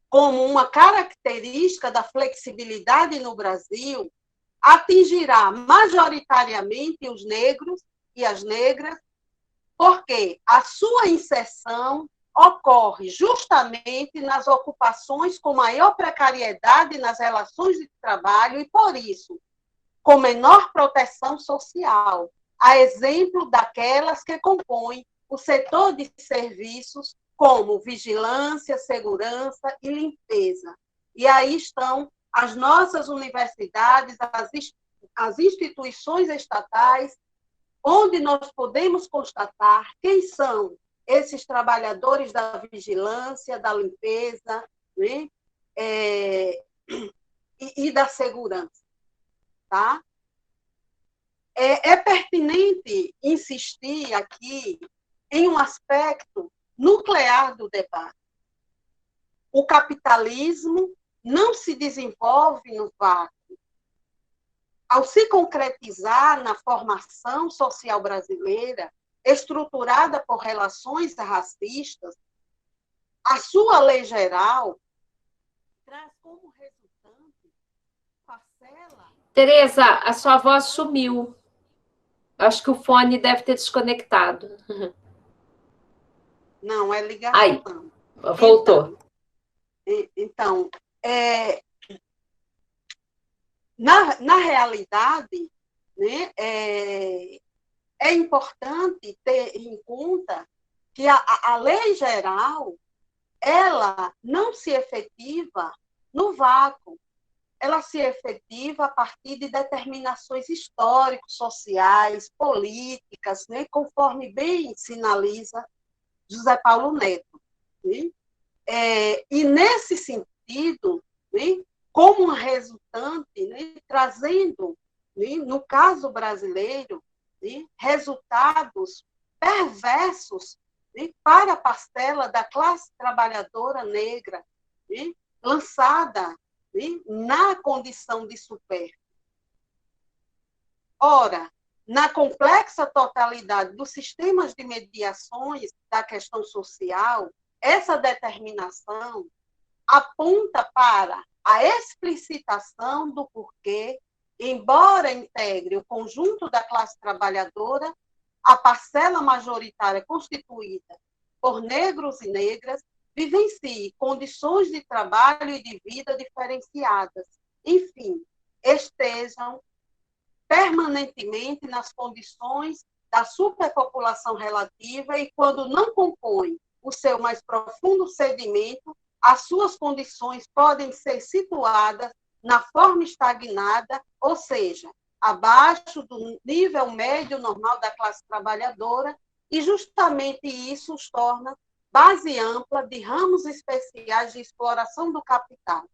como uma característica da flexibilidade no Brasil, atingirá majoritariamente os negros e as negras, porque a sua inserção ocorre justamente nas ocupações com maior precariedade nas relações de trabalho e, por isso, com menor proteção social, a exemplo daquelas que compõem o setor de serviços, como vigilância, segurança e limpeza. E aí estão as nossas universidades, as instituições estatais, onde nós podemos constatar quem são esses trabalhadores da vigilância, da limpeza, né? E da segurança. Tá? É pertinente insistir aqui em um aspecto nuclear do debate. O capitalismo não se desenvolve no vácuo. Ao se concretizar na formação social brasileira, estruturada por relações racistas, a sua lei geral traz como resultante parcela. Tereza, a sua voz sumiu. Acho que o fone deve ter desconectado. Não, é ligação. Aí, voltou. Então, na realidade, né, é importante ter em conta que a lei geral, ela não se efetiva no vácuo, ela se efetiva a partir de determinações históricos, sociais, políticas, né, conforme bem sinaliza José Paulo Neto. Né? E, nesse sentido, né, como resultante, né, trazendo, né, no caso brasileiro, né, resultados perversos, né, para a parcela da classe trabalhadora negra, né, lançada, né, na condição de supérfluo. Ora, na complexa totalidade dos sistemas de mediações da questão social, essa determinação aponta para a explicitação do porquê, embora integre o conjunto da classe trabalhadora, a parcela majoritária constituída por negros e negras vivencie condições de trabalho e de vida diferenciadas, enfim, estejam permanentemente nas condições da superpopulação relativa e, quando não compõem o seu mais profundo sedimento, as suas condições podem ser situadas na forma estagnada, ou seja, abaixo do nível médio normal da classe trabalhadora, e justamente isso os torna base ampla de ramos especiais de exploração do capital,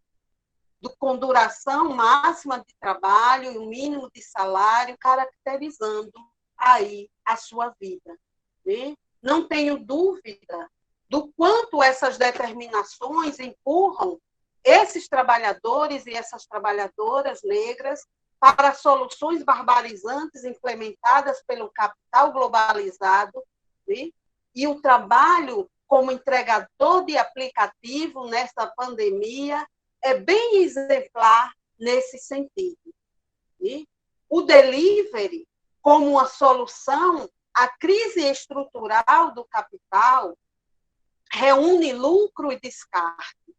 com duração máxima de trabalho e o mínimo de salário, caracterizando aí a sua vida. Né? Não tenho dúvida do quanto essas determinações empurram esses trabalhadores e essas trabalhadoras negras para soluções barbarizantes implementadas pelo capital globalizado, né? E o trabalho como entregador de aplicativo nessa pandemia é bem exemplar nesse sentido. Né? O delivery, como uma solução à crise estrutural do capital, reúne lucro e descarte.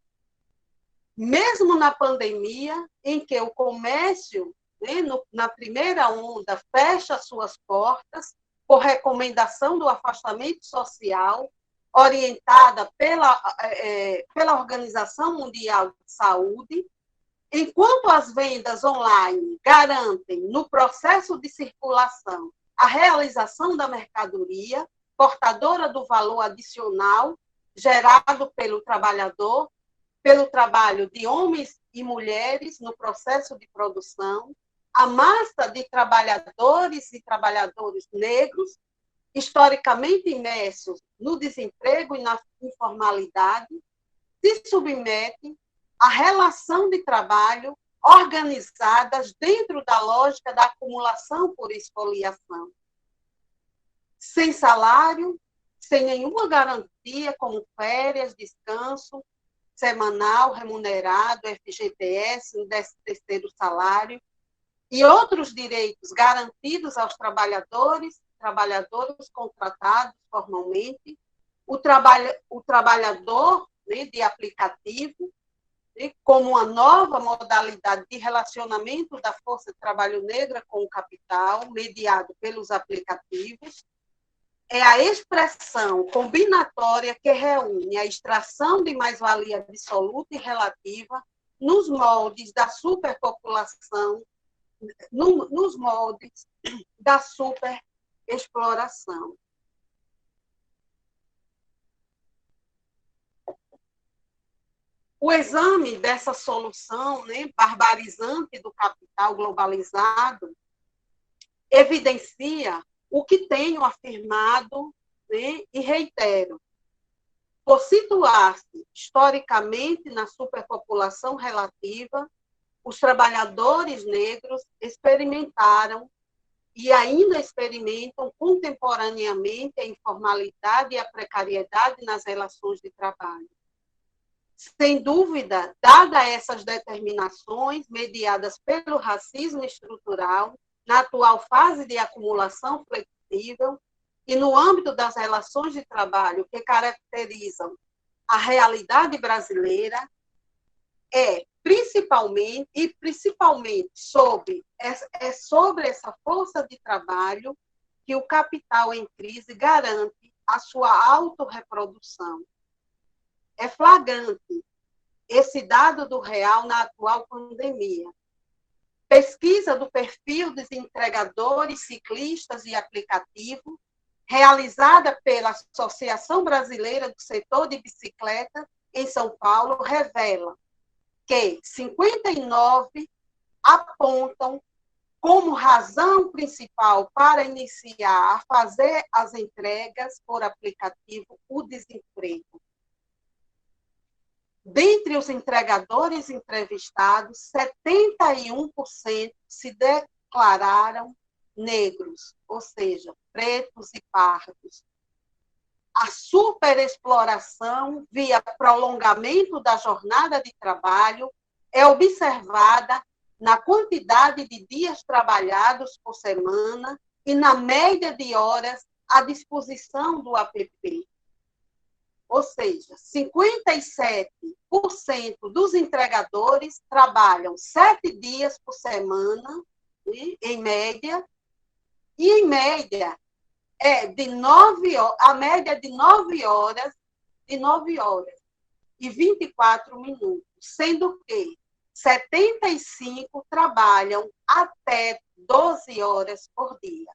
Mesmo na pandemia, em que o comércio, né, na primeira onda, fecha suas portas por recomendação do afastamento social, orientada pela Organização Mundial de Saúde, enquanto as vendas online garantem, no processo de circulação, a realização da mercadoria, portadora do valor adicional gerado pelo trabalhador, pelo trabalho de homens e mulheres no processo de produção, a massa de trabalhadores e trabalhadoras negros, historicamente imersos no desemprego e na informalidade, se submetem à relação de trabalho organizadas dentro da lógica da acumulação por expoliação. Sem salário, sem nenhuma garantia, como férias, descanso semanal, remunerado, FGTS, um 13º salário, e outros direitos garantidos aos trabalhadores contratados formalmente, o trabalhador, né, de aplicativo, né, como uma nova modalidade de relacionamento da força de trabalho negra com o capital, mediado pelos aplicativos, é a expressão combinatória que reúne a extração de mais-valia absoluta e relativa nos moldes da superpopulação, nos moldes da superexploração. O exame dessa solução, né, barbarizante do capital globalizado evidencia o que tenho afirmado, né, e reitero. Por situar-se historicamente na superpopulação relativa, os trabalhadores negros experimentaram e ainda experimentam contemporaneamente a informalidade e a precariedade nas relações de trabalho. Sem dúvida, dadas essas determinações mediadas pelo racismo estrutural, na atual fase de acumulação flexível e no âmbito das relações de trabalho que caracterizam a realidade brasileira, principalmente sobre essa força de trabalho que o capital em crise garante a sua autorreprodução. É flagrante esse dado do real na atual pandemia. Pesquisa do perfil dos entregadores, ciclistas e aplicativo, realizada pela Associação Brasileira do Setor de Bicicleta em São Paulo, revela que 59 apontam como razão principal para iniciar a fazer as entregas por aplicativo o desemprego. Dentre os entregadores entrevistados, 71% se declararam negros, ou seja, pretos e pardos. A superexploração via prolongamento da jornada de trabalho é observada na quantidade de dias trabalhados por semana e na média de horas à disposição do app. Ou seja, 57% dos entregadores trabalham 7 dias por semana, em média, e em média a média de 9 horas e 24 minutos, sendo que 75 trabalham até 12 horas por dia.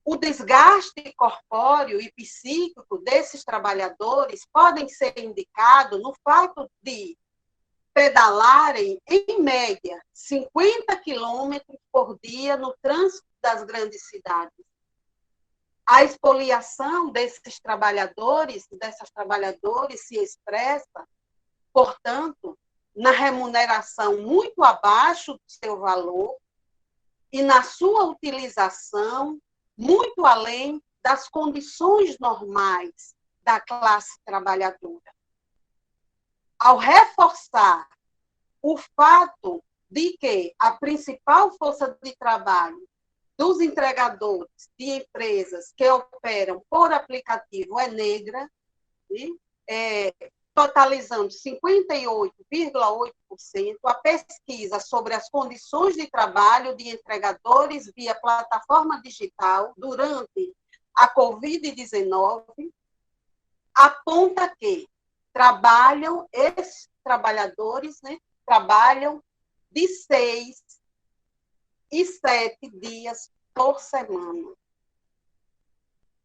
O desgaste corpóreo e psíquico desses trabalhadores podem ser indicado no fato de pedalarem, em média, 50 quilômetros por dia no trânsito das grandes cidades. A expoliação desses trabalhadores e dessas trabalhadoras se expressa, portanto, na remuneração muito abaixo do seu valor e na sua utilização muito além das condições normais da classe trabalhadora. Ao reforçar o fato de que a principal força de trabalho dos entregadores de empresas que operam por aplicativo é negra, totalizando 58,8%, a pesquisa sobre as condições de trabalho de entregadores via plataforma digital durante a Covid-19 aponta que esses trabalhadores, né, trabalham de 6 e 7 dias por semana,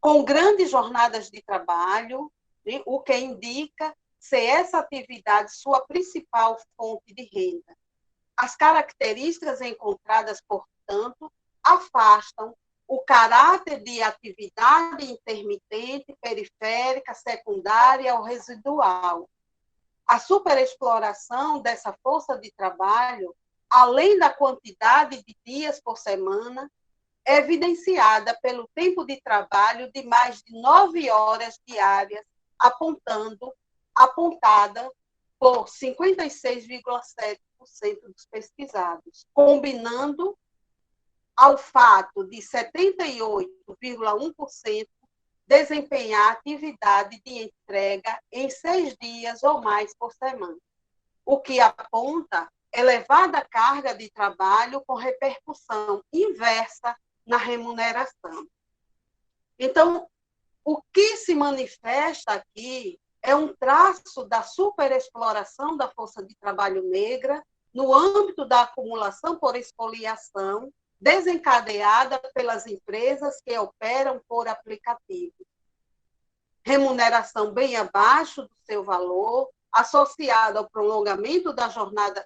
com grandes jornadas de trabalho, né, o que indica ser essa atividade sua principal fonte de renda. As características encontradas, portanto, afastam o caráter de atividade intermitente, periférica, secundária ou residual. A superexploração dessa força de trabalho, além da quantidade de dias por semana, é evidenciada pelo tempo de trabalho de mais de 9 horas diárias, apontada por 56,7% dos pesquisados, combinando ao fato de 78,1% desempenhar atividade de entrega em 6 dias ou mais por semana, o que aponta elevada carga de trabalho com repercussão inversa na remuneração. Então, o que se manifesta aqui é um traço da superexploração da força de trabalho negra no âmbito da acumulação por expoliação, desencadeada pelas empresas que operam por aplicativo. Remuneração bem abaixo do seu valor, associada ao prolongamento da jornada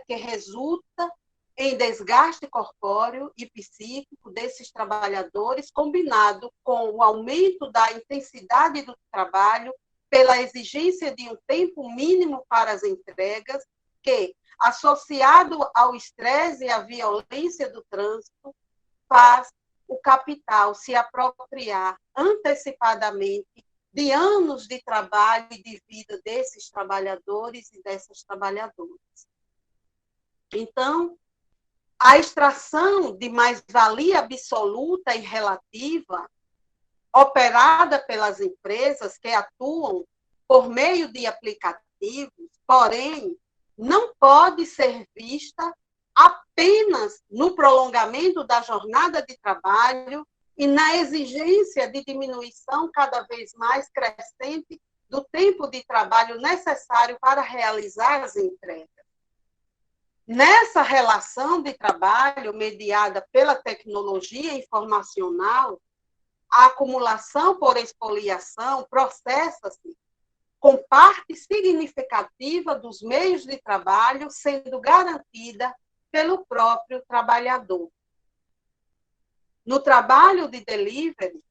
que resulta em desgaste corpóreo e psíquico desses trabalhadores, combinado com o aumento da intensidade do trabalho pela exigência de um tempo mínimo para as entregas, que, associado ao estresse e à violência do trânsito, faz o capital se apropriar antecipadamente de anos de trabalho e de vida desses trabalhadores e dessas trabalhadoras. Então, a extração de mais-valia absoluta e relativa, operada pelas empresas que atuam por meio de aplicativos, porém, não pode ser vista apenas no prolongamento da jornada de trabalho e na exigência de diminuição cada vez mais crescente do tempo de trabalho necessário para realizar as entregas. Nessa relação de trabalho mediada pela tecnologia informacional, a acumulação por expoliação processa-se com parte significativa dos meios de trabalho sendo garantida pelo próprio trabalhador. No trabalho de delivery,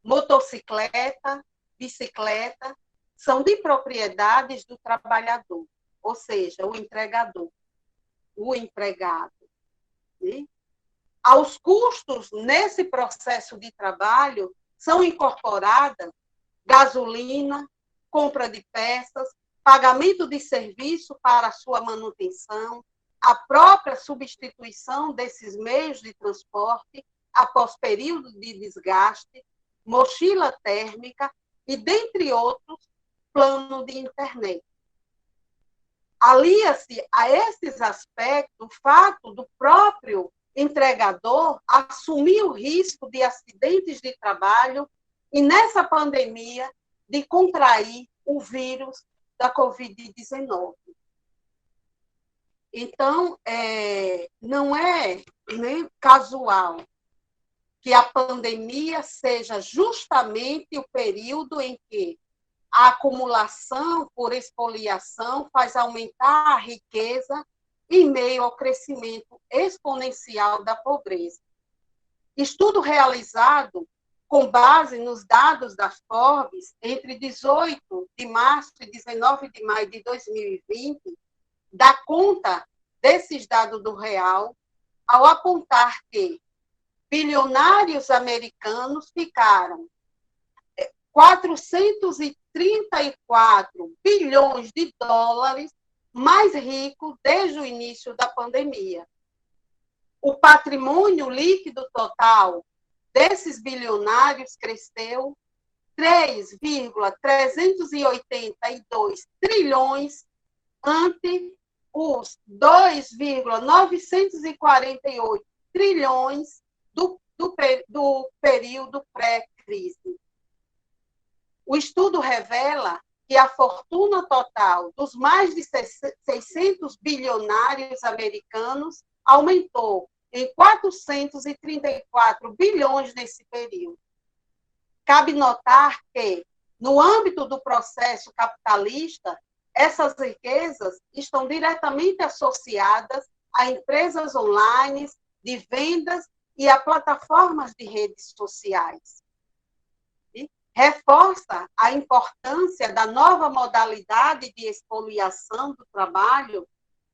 motocicleta, bicicleta, são de propriedades do trabalhador, ou seja, o entregador, o empregado. Né? Aos custos nesse processo de trabalho são incorporadas gasolina, compra de peças, pagamento de serviço para sua manutenção, a própria substituição desses meios de transporte após período de desgaste, mochila térmica e, dentre outros, plano de internet. Alia-se a esses aspectos o fato do próprio entregador assumir o risco de acidentes de trabalho e, nessa pandemia, de contrair o vírus da Covid-19. Então, não é nem casual que a pandemia seja justamente o período em que a acumulação por expoliação faz aumentar a riqueza em meio ao crescimento exponencial da pobreza. Estudo realizado com base nos dados da Forbes, entre 18 de março e 19 de maio de 2020, dá conta desses dados do real, ao apontar que bilionários americanos ficaram 434 bilhões de dólares mais ricos desde o início da pandemia. O patrimônio líquido total desses bilionários cresceu 3,382 trilhões ante os 2,948 trilhões do período pré-crise. O estudo revela que a fortuna total dos mais de 600 bilionários americanos aumentou em 434 bilhões nesse período. Cabe notar que, no âmbito do processo capitalista, essas riquezas estão diretamente associadas a empresas online, de vendas e a plataformas de redes sociais. Reforça a importância da nova modalidade de expoliação do trabalho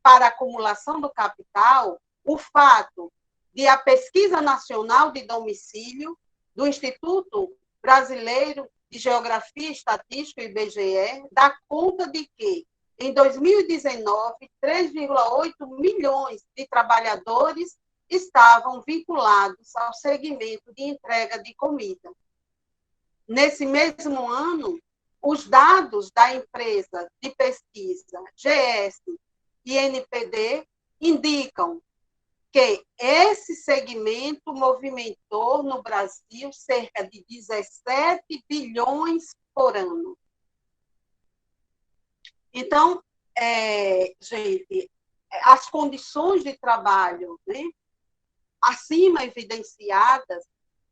para a acumulação do capital, o fato de a Pesquisa Nacional de Domicílio do Instituto Brasileiro de Geografia e Estatística, IBGE, dar conta de que, em 2019, 3,8 milhões de trabalhadores estavam vinculados ao segmento de entrega de comida. Nesse mesmo ano, os dados da empresa de pesquisa GS e NPD indicam que esse segmento movimentou no Brasil cerca de 17 bilhões por ano. Então, gente, as condições de trabalho, né, acima evidenciadas,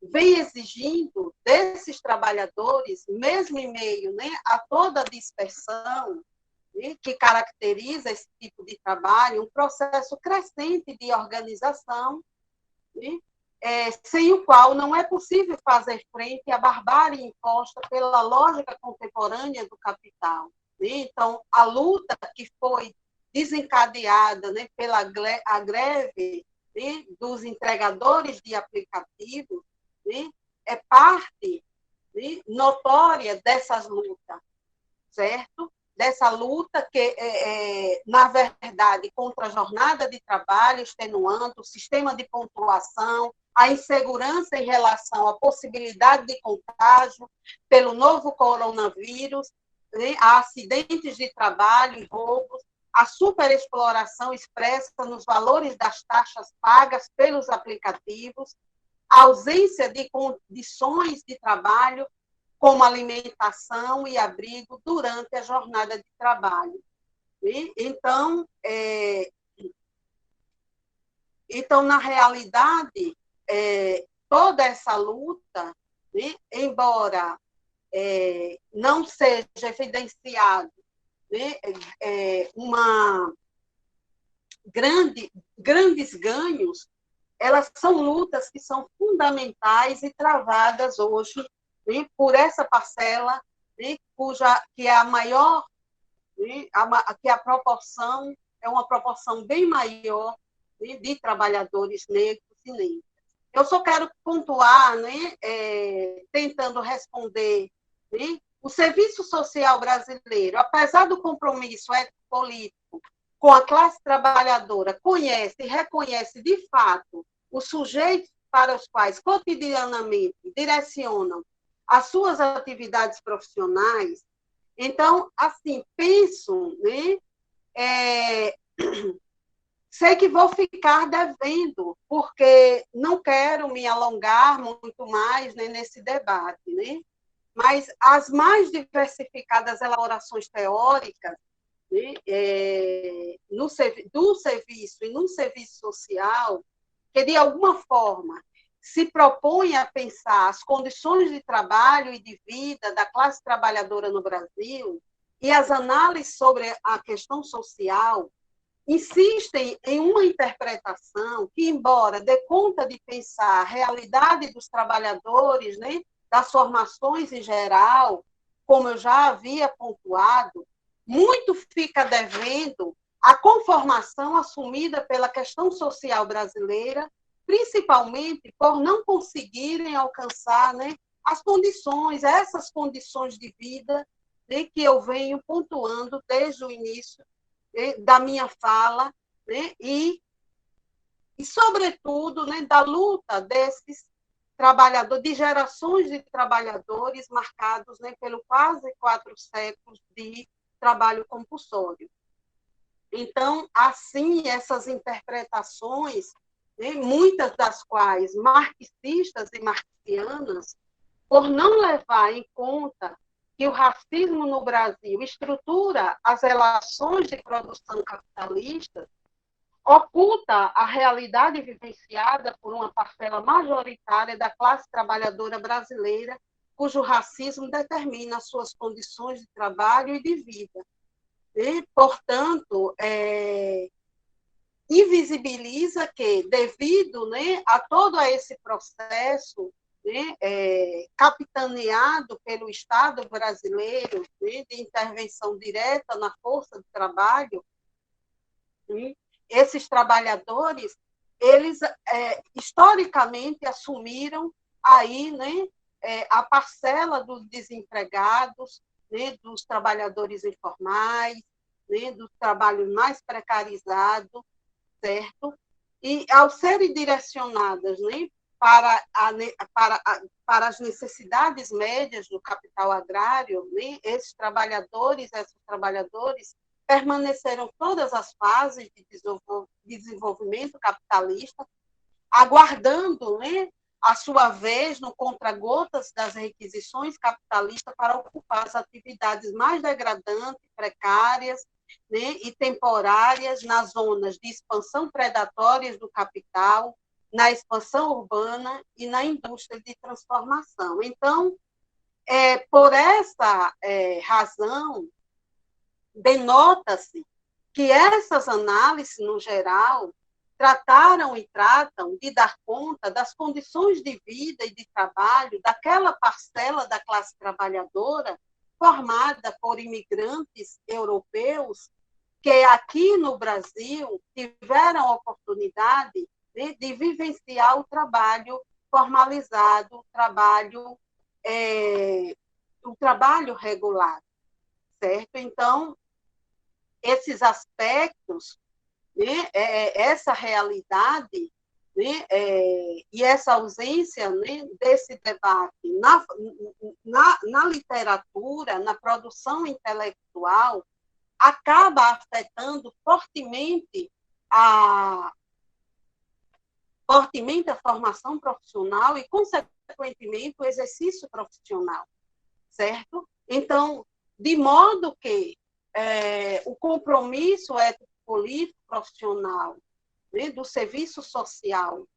vem exigindo desses trabalhadores, mesmo em meio, né, a toda a dispersão, né, que caracteriza esse tipo de trabalho, um processo crescente de organização, né, sem o qual não é possível fazer frente à barbárie imposta pela lógica contemporânea do capital. Né? Então, a luta que foi desencadeada, né, pela a greve, né, dos entregadores de aplicativos, né, é parte, né, notória dessas lutas, certo? Dessa luta que, na verdade, contra a jornada de trabalho extenuante, o sistema de pontuação, a insegurança em relação à possibilidade de contágio pelo novo coronavírus, né, a acidentes de trabalho e roubos, a superexploração expressa nos valores das taxas pagas pelos aplicativos, a ausência de condições de trabalho, como alimentação e abrigo durante a jornada de trabalho. Então, na realidade, toda essa luta, né, embora não seja evidenciado, né, grandes ganhos, elas são lutas que são fundamentais e travadas hoje, né, por essa parcela, né, que é a maior, né, que a proporção é uma proporção bem maior, né, de trabalhadores negros e negras. Eu só quero pontuar, né, tentando responder, né, o Serviço Social brasileiro, apesar do compromisso ético-político com a classe trabalhadora, conhece e reconhece de fato os sujeitos para os quais cotidianamente direcionam as suas atividades profissionais. Então, assim, penso, né, sei que vou ficar devendo, porque não quero me alongar muito mais, né, nesse debate, né? Mas as mais diversificadas elaborações teóricas, né, do serviço e no serviço social, que, de alguma forma, se propõe a pensar as condições de trabalho e de vida da classe trabalhadora no Brasil e as análises sobre a questão social, insistem em uma interpretação que, embora dê conta de pensar a realidade dos trabalhadores, né, das formações em geral, como eu já havia pontuado, muito fica devendo a conformação assumida pela questão social brasileira, principalmente por não conseguirem alcançar, né, as condições, essas condições de vida, né, que eu venho pontuando desde o início, né, da minha fala, né, e sobretudo, né, da luta desses trabalhadores, de gerações de trabalhadores marcados, né, pelo quase 4 séculos de trabalho compulsório. Então, assim, essas interpretações, né, muitas das quais marxistas e marxianas, por não levar em conta que o racismo no Brasil estrutura as relações de produção capitalista, oculta a realidade vivenciada por uma parcela majoritária da classe trabalhadora brasileira, cujo racismo determina as suas condições de trabalho e de vida. E, portanto, invisibiliza que, devido, né, a todo esse processo, né, capitaneado pelo Estado brasileiro, né, de intervenção direta na força de trabalho, né, esses trabalhadores, eles historicamente assumiram aí, né, a parcela dos desempregados, né, dos trabalhadores informais, né, do trabalho mais precarizado, certo? E, ao serem direcionadas, né, para as necessidades médias do capital agrário, né, esses trabalhadores, esses trabalhadores permaneceram todas as fases de desenvolvimento capitalista, aguardando, né, a sua vez no contra-gotas das requisições capitalistas para ocupar as atividades mais degradantes, precárias, né, e temporárias nas zonas de expansão predatórias do capital, na expansão urbana e na indústria de transformação. Então, por essa razão, denota-se que essas análises, no geral, trataram e tratam de dar conta das condições de vida e de trabalho daquela parcela da classe trabalhadora formada por imigrantes europeus que aqui no Brasil tiveram a oportunidade de vivenciar o trabalho formalizado, o trabalho regular, certo? Então, esses aspectos, né, essa realidade, né, e essa ausência, né, desse debate na literatura, na produção intelectual, acaba afetando fortemente a formação profissional e, consequentemente, o exercício profissional, certo? Então, de modo que o compromisso ético-político profissional, né, do serviço social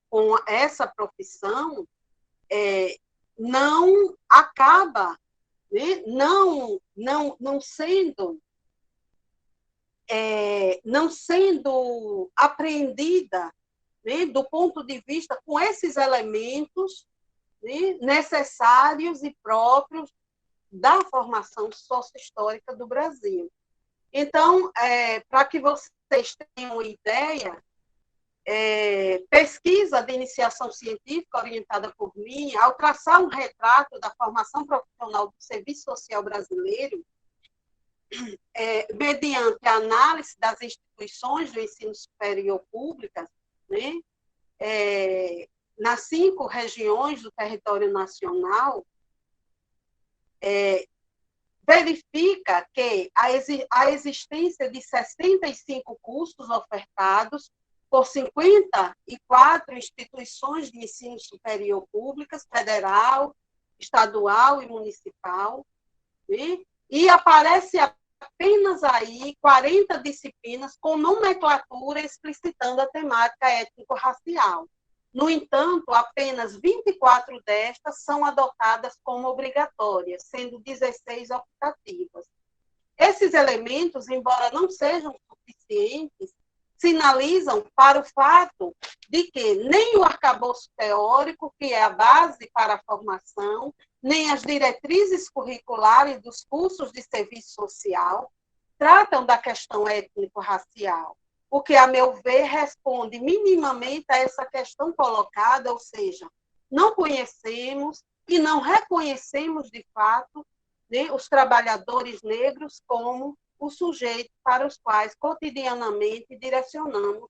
com essa profissão não acaba, né, não sendo apreendida, né, do ponto de vista com esses elementos, né, necessários e próprios da formação sócio-histórica do Brasil. Então, para que vocês tenham uma ideia, pesquisa de iniciação científica orientada por mim, ao traçar um retrato da formação profissional do serviço social brasileiro, mediante a análise das instituições do ensino superior públicas, né, nas 5 regiões do território nacional, verifica que a existência de 65 cursos ofertados por 54 instituições de ensino superior públicas, federal, estadual e municipal, né? E aparece apenas aí 40 disciplinas com nomenclatura explicitando a temática étnico-racial. No entanto, apenas 24 destas são adotadas como obrigatórias, sendo 16 optativas. Esses elementos, embora não sejam suficientes, sinalizam para o fato de que nem o arcabouço teórico, que é a base para a formação, nem as diretrizes curriculares dos cursos de serviço social tratam da questão étnico-racial, o que, a meu ver, responde minimamente a essa questão colocada, ou seja, não conhecemos e não reconhecemos, de fato, né, os trabalhadores negros como os sujeitos para os quais cotidianamente direcionamos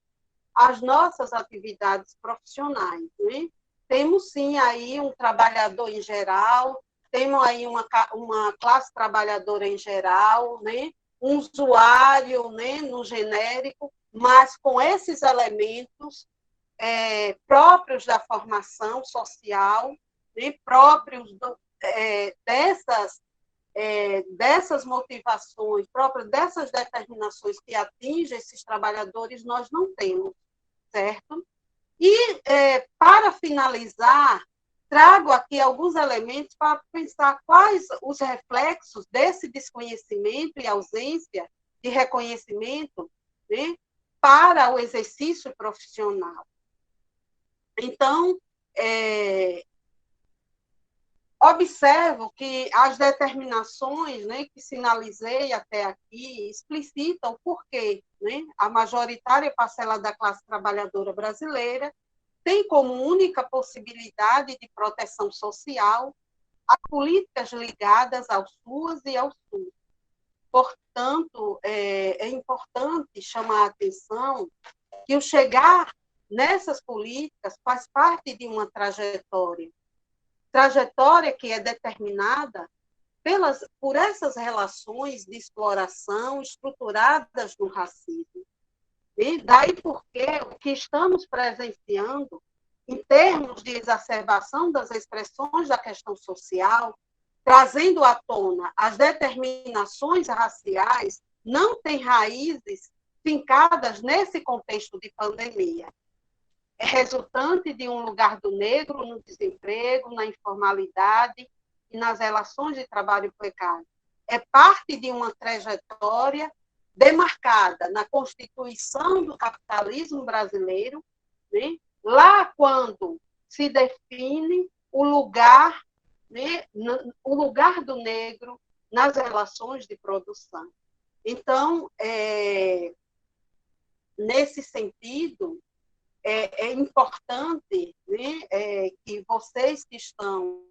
as nossas atividades profissionais. Né? Temos, sim, aí um trabalhador em geral, temos aí uma classe trabalhadora em geral, né? Um usuário, né, no genérico, mas com esses elementos próprios da formação social, né, próprios dessas dessas motivações, próprias dessas determinações que atingem esses trabalhadores, nós não temos, certo? E, para finalizar, trago aqui alguns elementos para pensar quais os reflexos desse desconhecimento e ausência de reconhecimento, né, para o exercício profissional. Então, observo que as determinações, né, que sinalizei até aqui explicitam por quê, né, a majoritária parcela da classe trabalhadora brasileira tem como única possibilidade de proteção social as políticas ligadas ao SUAS e ao SUS. Portanto, é importante chamar a atenção que o chegar nessas políticas faz parte de uma trajetória que é determinada por essas relações de exploração estruturadas no racismo. E daí porque o que estamos presenciando, em termos de exacerbação das expressões da questão social, trazendo à tona as determinações raciais, não tem raízes fincadas nesse contexto de pandemia. É resultante de um lugar do negro no desemprego, na informalidade e nas relações de trabalho precário. É parte de uma trajetória demarcada na constituição do capitalismo brasileiro, né? Lá quando se define o lugar, né, o lugar do negro nas relações de produção. Então, nesse sentido, é importante, né, que vocês que estão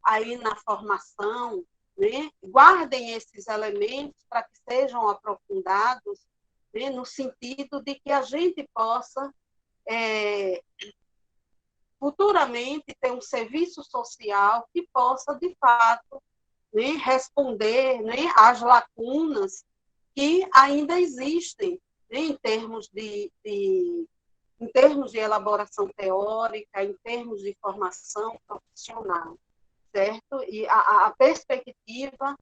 aí na formação, né, guardem esses elementos para que sejam aprofundados, né, no sentido de que a gente possa futuramente ter um serviço social que possa, de fato, né, responder, né, às lacunas que ainda existem, né, em termos de elaboração teórica, em termos de formação profissional, certo? E a perspectiva,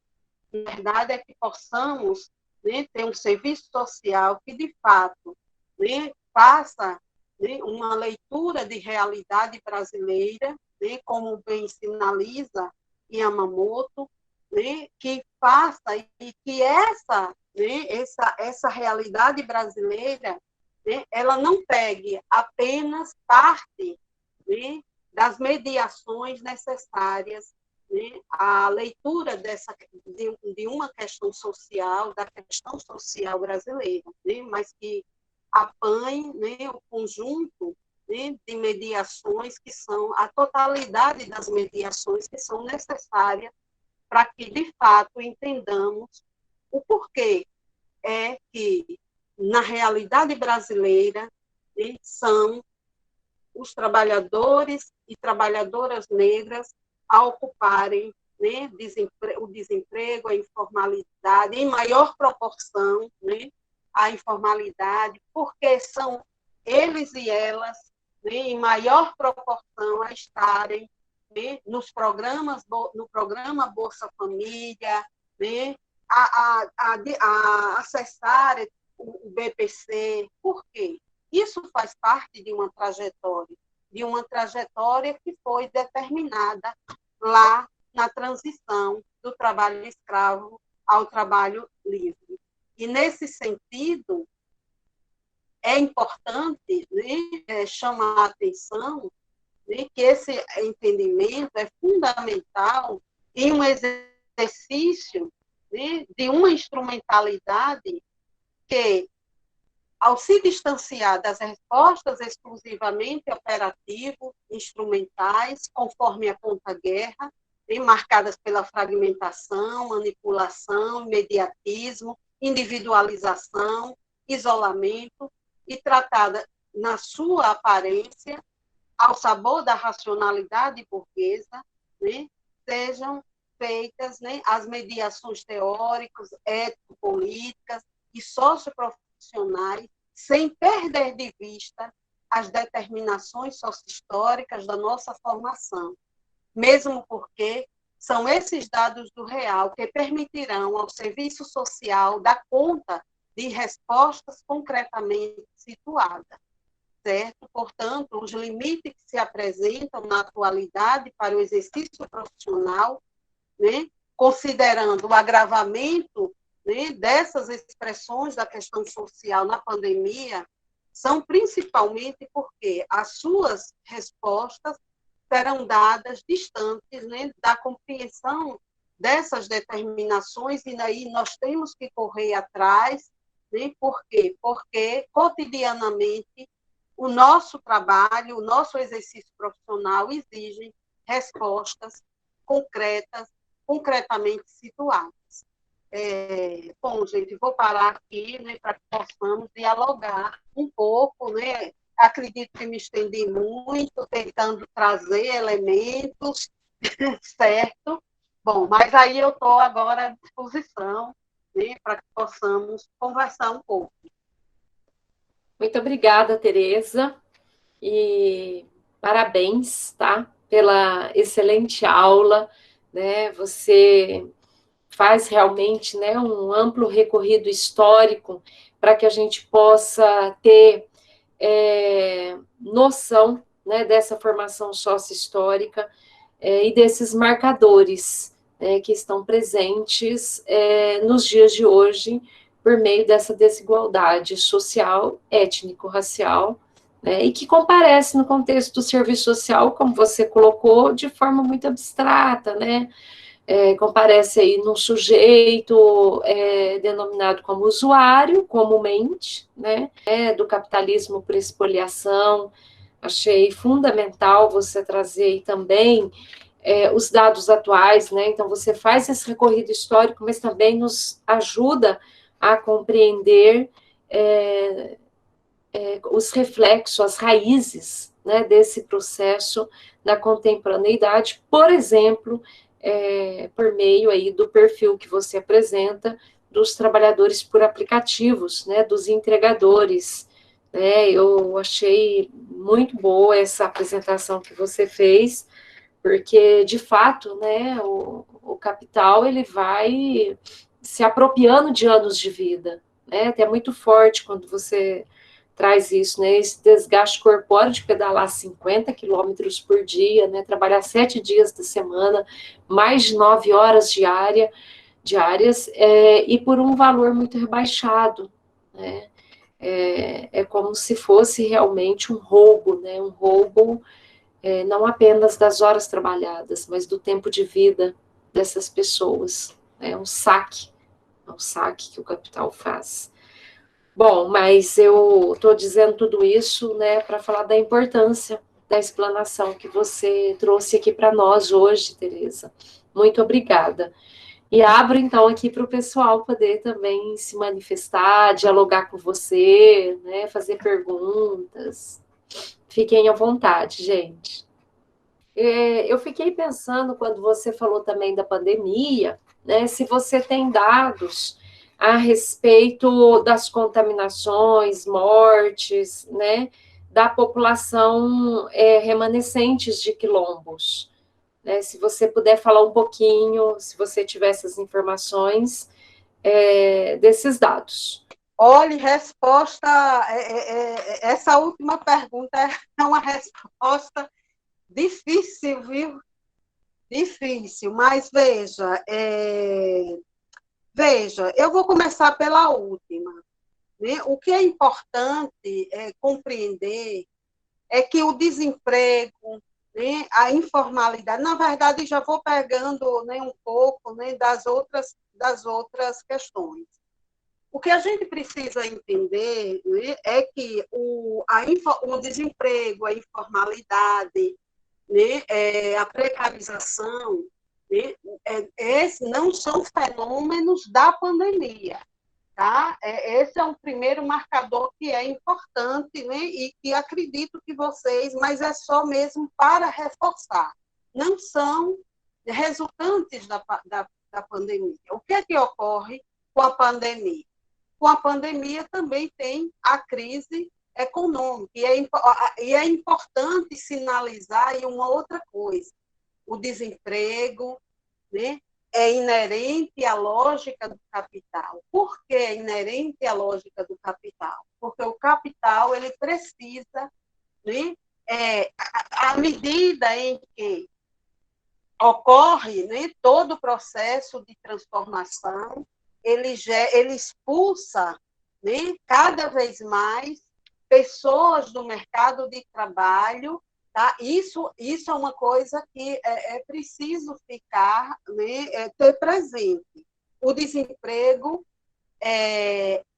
na verdade, é que possamos, né, ter um serviço social que, de fato, né, faça, né, uma leitura de realidade brasileira, né, como bem sinaliza Yamamoto, né, que faça e que essa realidade brasileira, né, ela não pegue apenas parte, né, das mediações necessárias, né, à leitura de uma questão social, da questão social brasileira, né, mas que apanhe, né, o conjunto, né, de mediações que são, a totalidade das mediações que são necessárias para que, de fato, entendamos o porquê é que, na realidade brasileira, né, são os trabalhadores e trabalhadoras negras a ocuparem, né, o desemprego, a informalidade, em maior proporção, né, a informalidade, porque são eles e elas, né, em maior proporção a estarem, né, no programa Bolsa Família, né, a acessar o BPC. Por quê? Isso faz parte de uma trajetória que foi determinada lá na transição do trabalho escravo ao trabalho livre. E, nesse sentido, é importante, né, chamar a atenção, né, que esse entendimento é fundamental em um exercício, né, de uma instrumentalidade que, ao se distanciar das respostas exclusivamente operativo-instrumentais, conforme a contra-guerra, marcadas pela fragmentação, manipulação, imediatismo, individualização, isolamento, e tratada na sua aparência, ao sabor da racionalidade burguesa, né, sejam feitas, né, as mediações teóricas, ético-políticas e socioprofissionais, sem perder de vista as determinações socio-históricas da nossa formação, mesmo porque São esses dados do real que permitirão ao serviço social dar conta de respostas concretamente situadas, certo? Portanto, os limites que se apresentam na atualidade para o exercício profissional, né, considerando o agravamento, né, dessas expressões da questão social na pandemia, são principalmente porque as suas respostas serão dadas distantes, né, da compreensão dessas determinações, e aí nós temos que correr atrás, né, por quê? Porque cotidianamente o nosso trabalho, o nosso exercício profissional exigem respostas concretas, concretamente situadas. Bom, gente, vou parar aqui, né, para que possamos dialogar um pouco, né? Acredito que me estendi muito, tentando trazer elementos, certo? Bom, mas aí eu estou agora à disposição, né, para que possamos conversar um pouco. Muito obrigada, Tereza, e parabéns, tá? Pela excelente aula, né? Você faz realmente, né, um amplo recorrido histórico para que a gente possa ter noção, né, dessa formação sócio-histórica e desses marcadores, né, que estão presentes nos dias de hoje por meio dessa desigualdade social, étnico-racial, né, e que comparece no contexto do serviço social, como você colocou, de forma muito abstrata, né? Comparece aí num sujeito denominado como usuário, comumente, né, do capitalismo por expoliação. Achei fundamental você trazer aí também os dados atuais, né? Então, você faz esse recorrido histórico, mas também nos ajuda a compreender os reflexos, as raízes, né, desse processo na contemporaneidade, por exemplo, por meio aí do perfil que você apresenta dos trabalhadores por aplicativos, né, dos entregadores, né? Eu achei muito boa essa apresentação que você fez, porque, de fato, né, o capital, ele vai se apropriando de anos de vida, né? Até muito forte quando você traz isso, né? Esse desgaste corpóreo de pedalar 50 quilômetros por dia, né? Trabalhar 7 dias da semana, mais de 9 horas diárias, e por um valor muito rebaixado, né? É como se fosse realmente um roubo, né? Um roubo não apenas das horas trabalhadas, mas do tempo de vida dessas pessoas. É um saque que o capital faz. Bom, mas eu estou dizendo tudo isso, né, para falar da importância da explanação que você trouxe aqui para nós hoje, Tereza. Muito obrigada. E abro, então, aqui para o pessoal poder também se manifestar, dialogar com você, né, fazer perguntas. Fiquem à vontade, gente. Eu fiquei pensando, quando você falou também da pandemia, né, se você tem dados a respeito das contaminações, mortes, né, da população remanescentes de quilombos. Né, se você puder falar um pouquinho, se você tiver essas informações, desses dados. Olha, resposta, essa última pergunta é uma resposta difícil, viu? Difícil, mas veja, eu vou começar pela última. Né? O que é importante compreender é que o desemprego, né, a informalidade, na verdade, já vou pegando, né, um pouco, né, das outras questões. O que a gente precisa entender, né, é que o desemprego, a informalidade, né, a precarização, né, esses não são fenômenos da pandemia. Tá? Esse é um primeiro marcador que é importante, né, e que acredito que vocês, mas é só mesmo para reforçar, não são resultantes da pandemia. O que é que ocorre com a pandemia? Com a pandemia também tem a crise econômica, e é importante sinalizar aí uma outra coisa: o desemprego, né, é inerente à lógica do capital. Por que é inerente à lógica do capital? Porque o capital ele precisa, né, à medida em que ocorre, né, todo o processo de transformação, ele expulsa, né, cada vez mais pessoas do mercado de trabalho. Tá? Isso é uma coisa que é preciso ficar, né, ter presente. O desemprego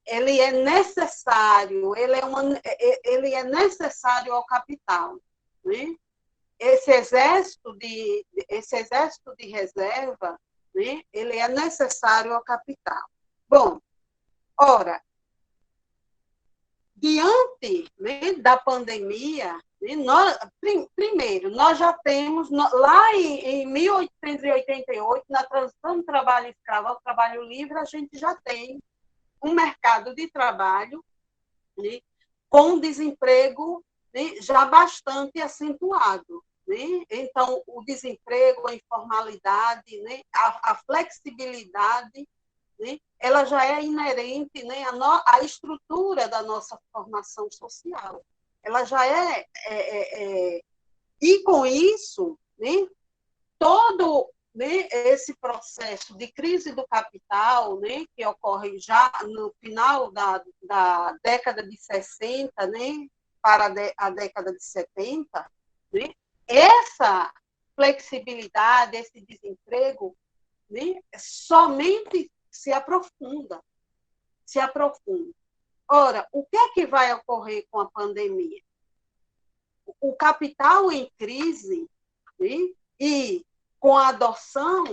ele é necessário, ele é necessário ao capital, né? Esse exército de reserva, né, ele é necessário ao capital. Bom, ora, diante, né, da pandemia, né, primeiro, nós já temos, lá em 1888, na transição do trabalho escravo ao trabalho livre, a gente já tem um mercado de trabalho, né, com desemprego, né, já bastante acentuado. Né? Então, o desemprego, a informalidade, né, a flexibilidade, né, ela já é inerente, né, à estrutura da nossa formação social. Ela já e com isso, né, todo, né, esse processo de crise do capital, né, que ocorre já no final da década de 60, né, para a década de 70, né, essa flexibilidade, esse desemprego, né, somente se aprofunda, se aprofunda. Ora, o que é que vai ocorrer com a pandemia? O capital em crise, né, e com a adoção,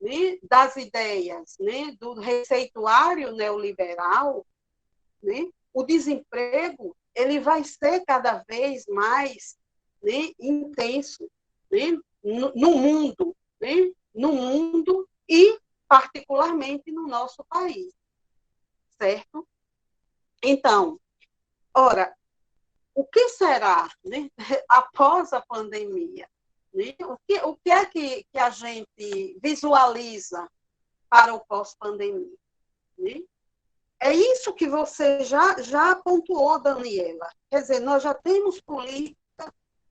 né, das ideias, né, do receituário neoliberal, né, o desemprego ele vai ser cada vez mais, né, intenso, né, no mundo, né, no mundo e particularmente no nosso país, certo? Então, ora, o que será, né, após a pandemia? Né? O que é que a gente visualiza para o pós-pandemia? Né? É isso que você já pontuou, Daniela. Quer dizer, nós já temos políticas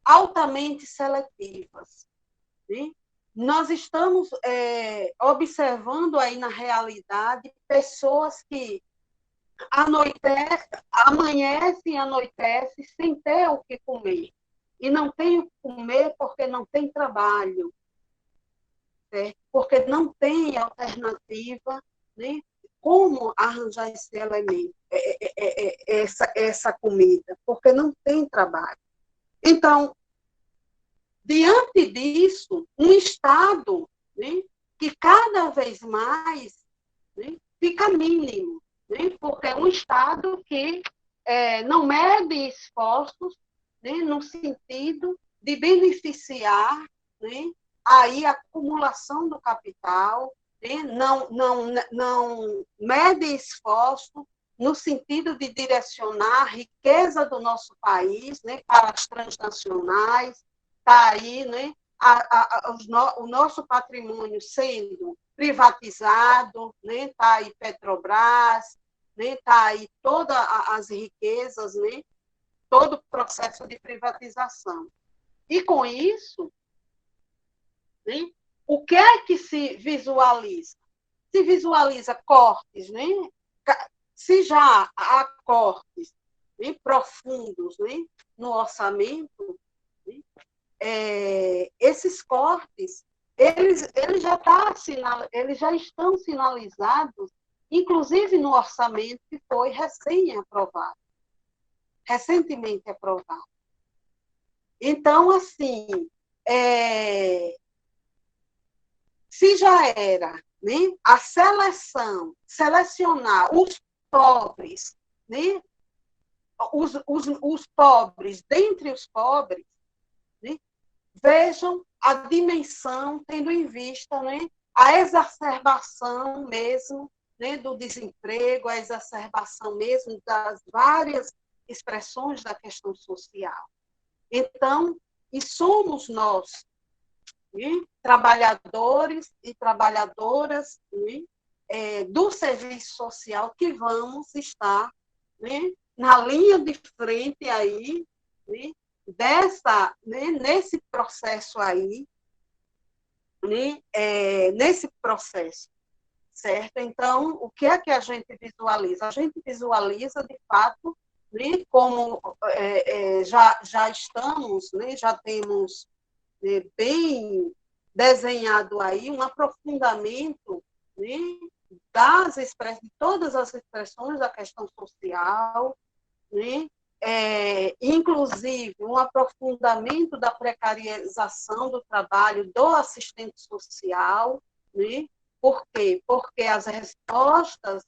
altamente seletivas. Né? Nós estamos observando aí na realidade pessoas que amanhecem e anoitecem sem ter o que comer. E não tem o que comer porque não tem trabalho, certo? Porque não tem alternativa, né? Como arranjar esse elemento, essa comida, porque não tem trabalho. Então, diante disso, um Estado, né, que cada vez mais, né, fica mínimo, né, porque é um Estado que não mede esforços, né, no sentido de beneficiar, né, aí a acumulação do capital, né, não mede esforço no sentido de direcionar a riqueza do nosso país, né, para as transnacionais. Está aí, né, o nosso patrimônio sendo privatizado, né, está aí Petrobras, né, está aí todas as riquezas, né, todo o processo de privatização. E com isso, né, o que é que se visualiza? Se visualiza cortes, né? Se já há cortes, né, profundos, né, no orçamento, né, esses cortes eles já estão sinalizados, inclusive no orçamento que foi recentemente aprovado. Então, assim, se já era, né, a selecionar os pobres, né, os pobres dentre os pobres, né, vejam a dimensão, tendo em vista, né, a exacerbação mesmo, né, do desemprego, a exacerbação mesmo das várias expressões da questão social. Então, e somos nós, né, trabalhadores e trabalhadoras, né, do serviço social que vamos estar, né, na linha de frente aí, né, nesse processo aí, né, nesse processo, certo? Então, o que é que a gente visualiza? A gente visualiza, de fato, né, como já estamos, né, já temos, né, bem desenhado aí um aprofundamento, né, de todas as expressões da questão social, né, inclusive um aprofundamento da precarização do trabalho do assistente social, né? Por quê? Porque as respostas,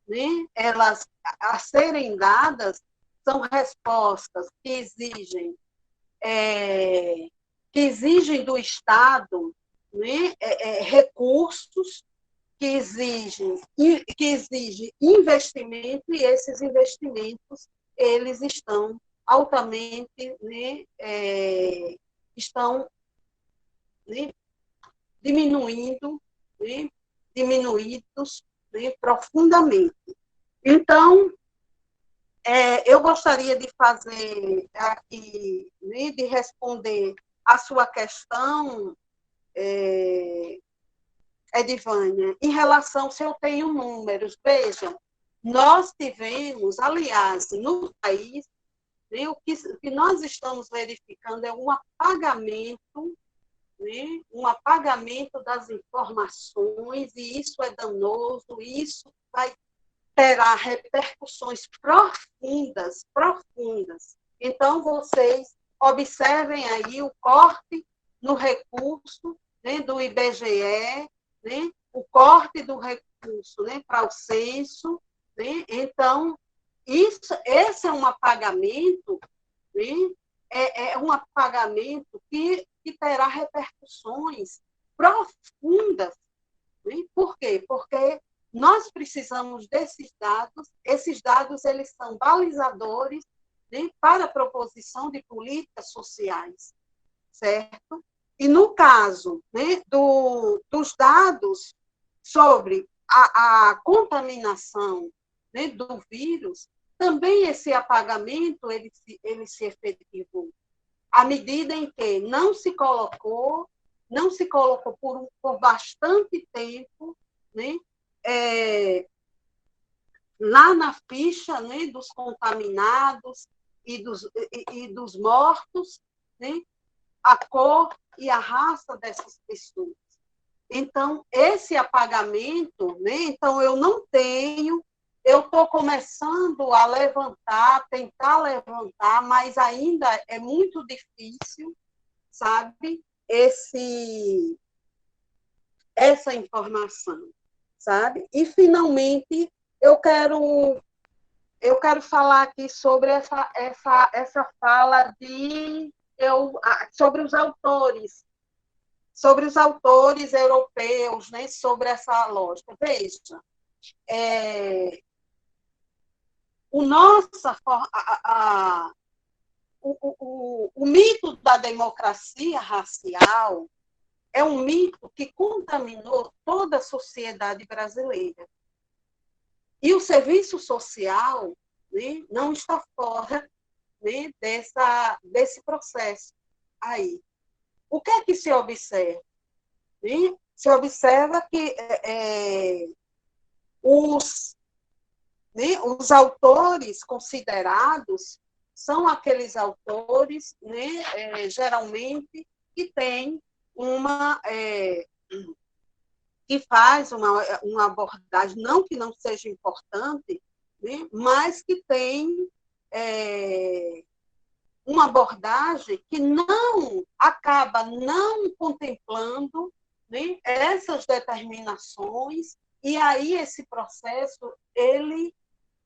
né, elas a serem dadas são respostas que exigem do Estado, né, recursos, que exigem investimento, e esses investimentos eles estão altamente, né, estão, né, diminuindo, né, diminuídos, né, profundamente. Então, eu gostaria de fazer aqui, né, de responder a sua questão, Edivânia, em relação se eu tenho números. Veja, nós tivemos, aliás, no país, né, o que nós estamos verificando é um apagamento das informações, e isso é danoso, isso terá repercussões profundas, profundas. Então, vocês observem aí o corte no recurso, né, do IBGE, né, o corte do recurso, né, para o censo, né? Então, esse é um apagamento, né, um apagamento que terá repercussões profundas, né? Por quê? Porque nós precisamos desses dados, esses dados eles são balizadores, né, para a proposição de políticas sociais, certo? E no caso, né, dos dados sobre a contaminação, né, do vírus, também esse apagamento ele se efetivou à medida em que não se colocou por bastante tempo, né, lá na ficha, né, dos contaminados e dos mortos, né, a cor e a raça dessas pessoas. Então, esse apagamento, né, então eu estou começando a levantar, tentar levantar, mas ainda é muito difícil, sabe, essa informação, sabe? E, finalmente, eu quero falar aqui sobre essa fala sobre os autores europeus, né, sobre essa lógica. Veja, o mito da democracia racial é um mito que contaminou toda a sociedade brasileira. E o serviço social, né, não está fora, né, desse processo aí. O que é que se observa? Né? Se observa que os autores considerados são aqueles autores, né, geralmente, que têm que faz uma abordagem, não que não seja importante, né, mas que tem uma abordagem que acaba não contemplando, né, essas determinações, e aí esse processo ele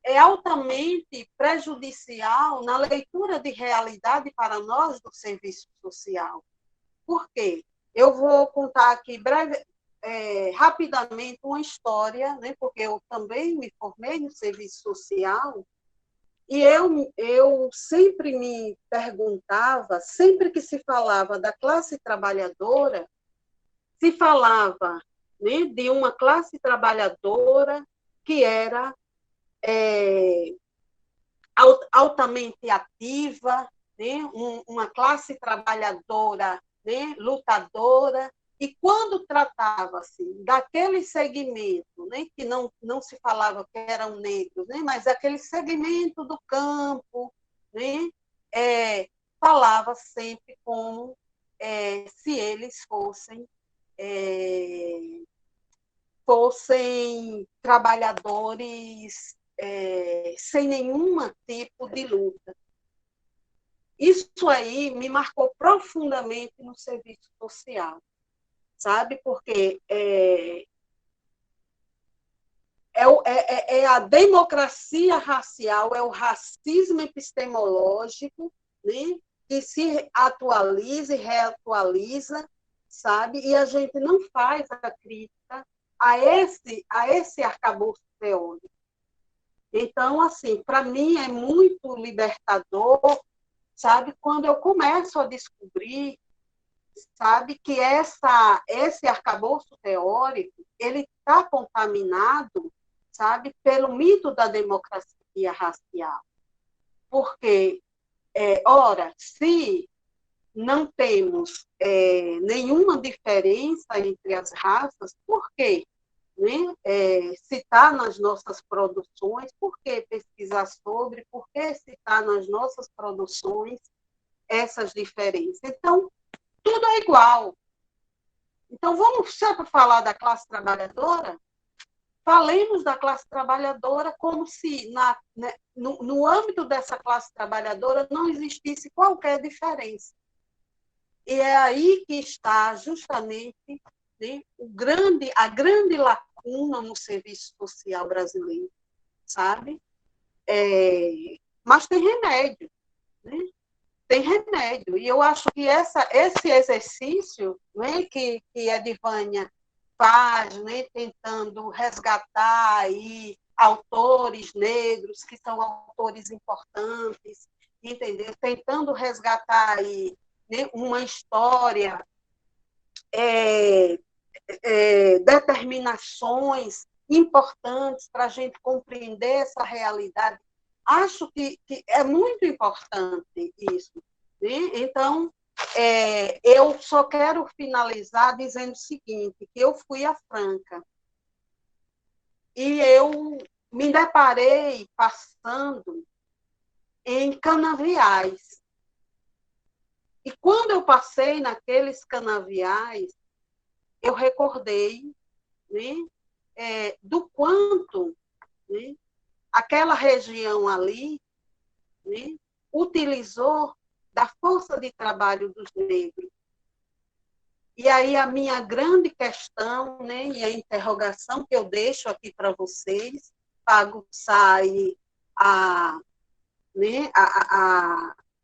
é altamente prejudicial na leitura de realidade para nós do serviço social. Por quê? Eu vou contar aqui rapidamente uma história, né, porque eu também me formei no serviço social, e eu sempre me perguntava, sempre que se falava da classe trabalhadora, se falava, né, de uma classe trabalhadora que era altamente ativa, né, uma classe trabalhadora, né, lutadora, e quando tratava-se daquele segmento, né, que não se falava que eram negros, né, mas aquele segmento do campo, né, falava sempre como se eles fossem trabalhadores sem nenhum tipo de luta. Isso aí me marcou profundamente no serviço social, sabe? Porque é a democracia racial, é o racismo epistemológico, né? Que se atualiza e reatualiza, sabe? E a gente não faz a crítica a esse arcabouço teórico. Então, assim, para mim é muito libertador, sabe? Quando eu começo a descobrir, sabe, que esse arcabouço teórico, ele está contaminado, sabe, pelo mito da democracia racial. Porque, ora, se não temos nenhuma diferença entre as raças, por quê? Né? Se está nas nossas produções, por que pesquisar sobre, por que citar nas nossas produções essas diferenças? Então, tudo é igual. Então, vamos só para falar da classe trabalhadora? Falemos da classe trabalhadora como se no âmbito dessa classe trabalhadora não existisse qualquer diferença. E é aí que está justamente, né, a grande lacuna no serviço social brasileiro, sabe? Mas tem remédio, né? Tem remédio. E eu acho que esse exercício, né, que Edivânia faz, né, tentando resgatar aí autores negros, que são autores importantes, entendeu? Tentando resgatar aí, né, uma história, determinações importantes para a gente compreender essa realidade. Acho que é muito importante isso. Né? Então, eu só quero finalizar dizendo o seguinte, que eu fui a Franca e eu me deparei passando em canaviais. E quando eu passei naqueles canaviais, eu recordei, né, do quanto, né, aquela região ali, né, utilizou da força de trabalho dos negros. E aí a minha grande questão, né, e a interrogação que eu deixo aqui para vocês, para aguçar né,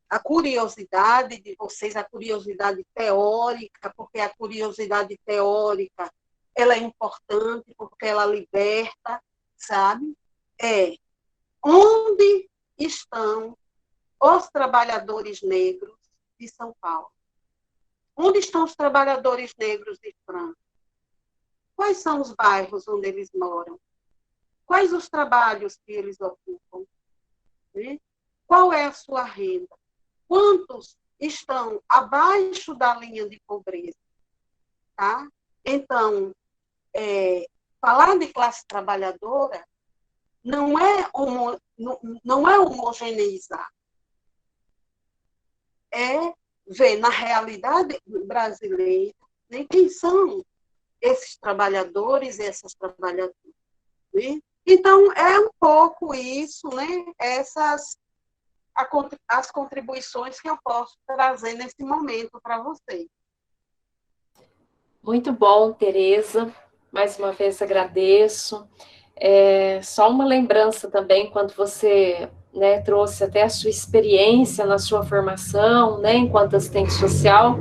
a curiosidade de vocês, a curiosidade teórica, porque a curiosidade teórica ela é importante, porque ela liberta, sabe? Onde estão os trabalhadores negros de São Paulo? Onde estão os trabalhadores negros de Franca? Quais são os bairros onde eles moram? Quais os trabalhos que eles ocupam? Né? Qual é a sua renda? Quantos estão abaixo da linha de pobreza? Tá? Então, falar de classe trabalhadora não é homogeneizar. É ver na realidade brasileira, né, quem são esses trabalhadores e essas trabalhadoras. Né? Então, é um pouco isso, né, as contribuições que eu posso trazer nesse momento para vocês. Muito bom, Tereza. Mais uma vez agradeço. Só uma lembrança também, quando você, né, trouxe até a sua experiência na sua formação, né, enquanto assistente social,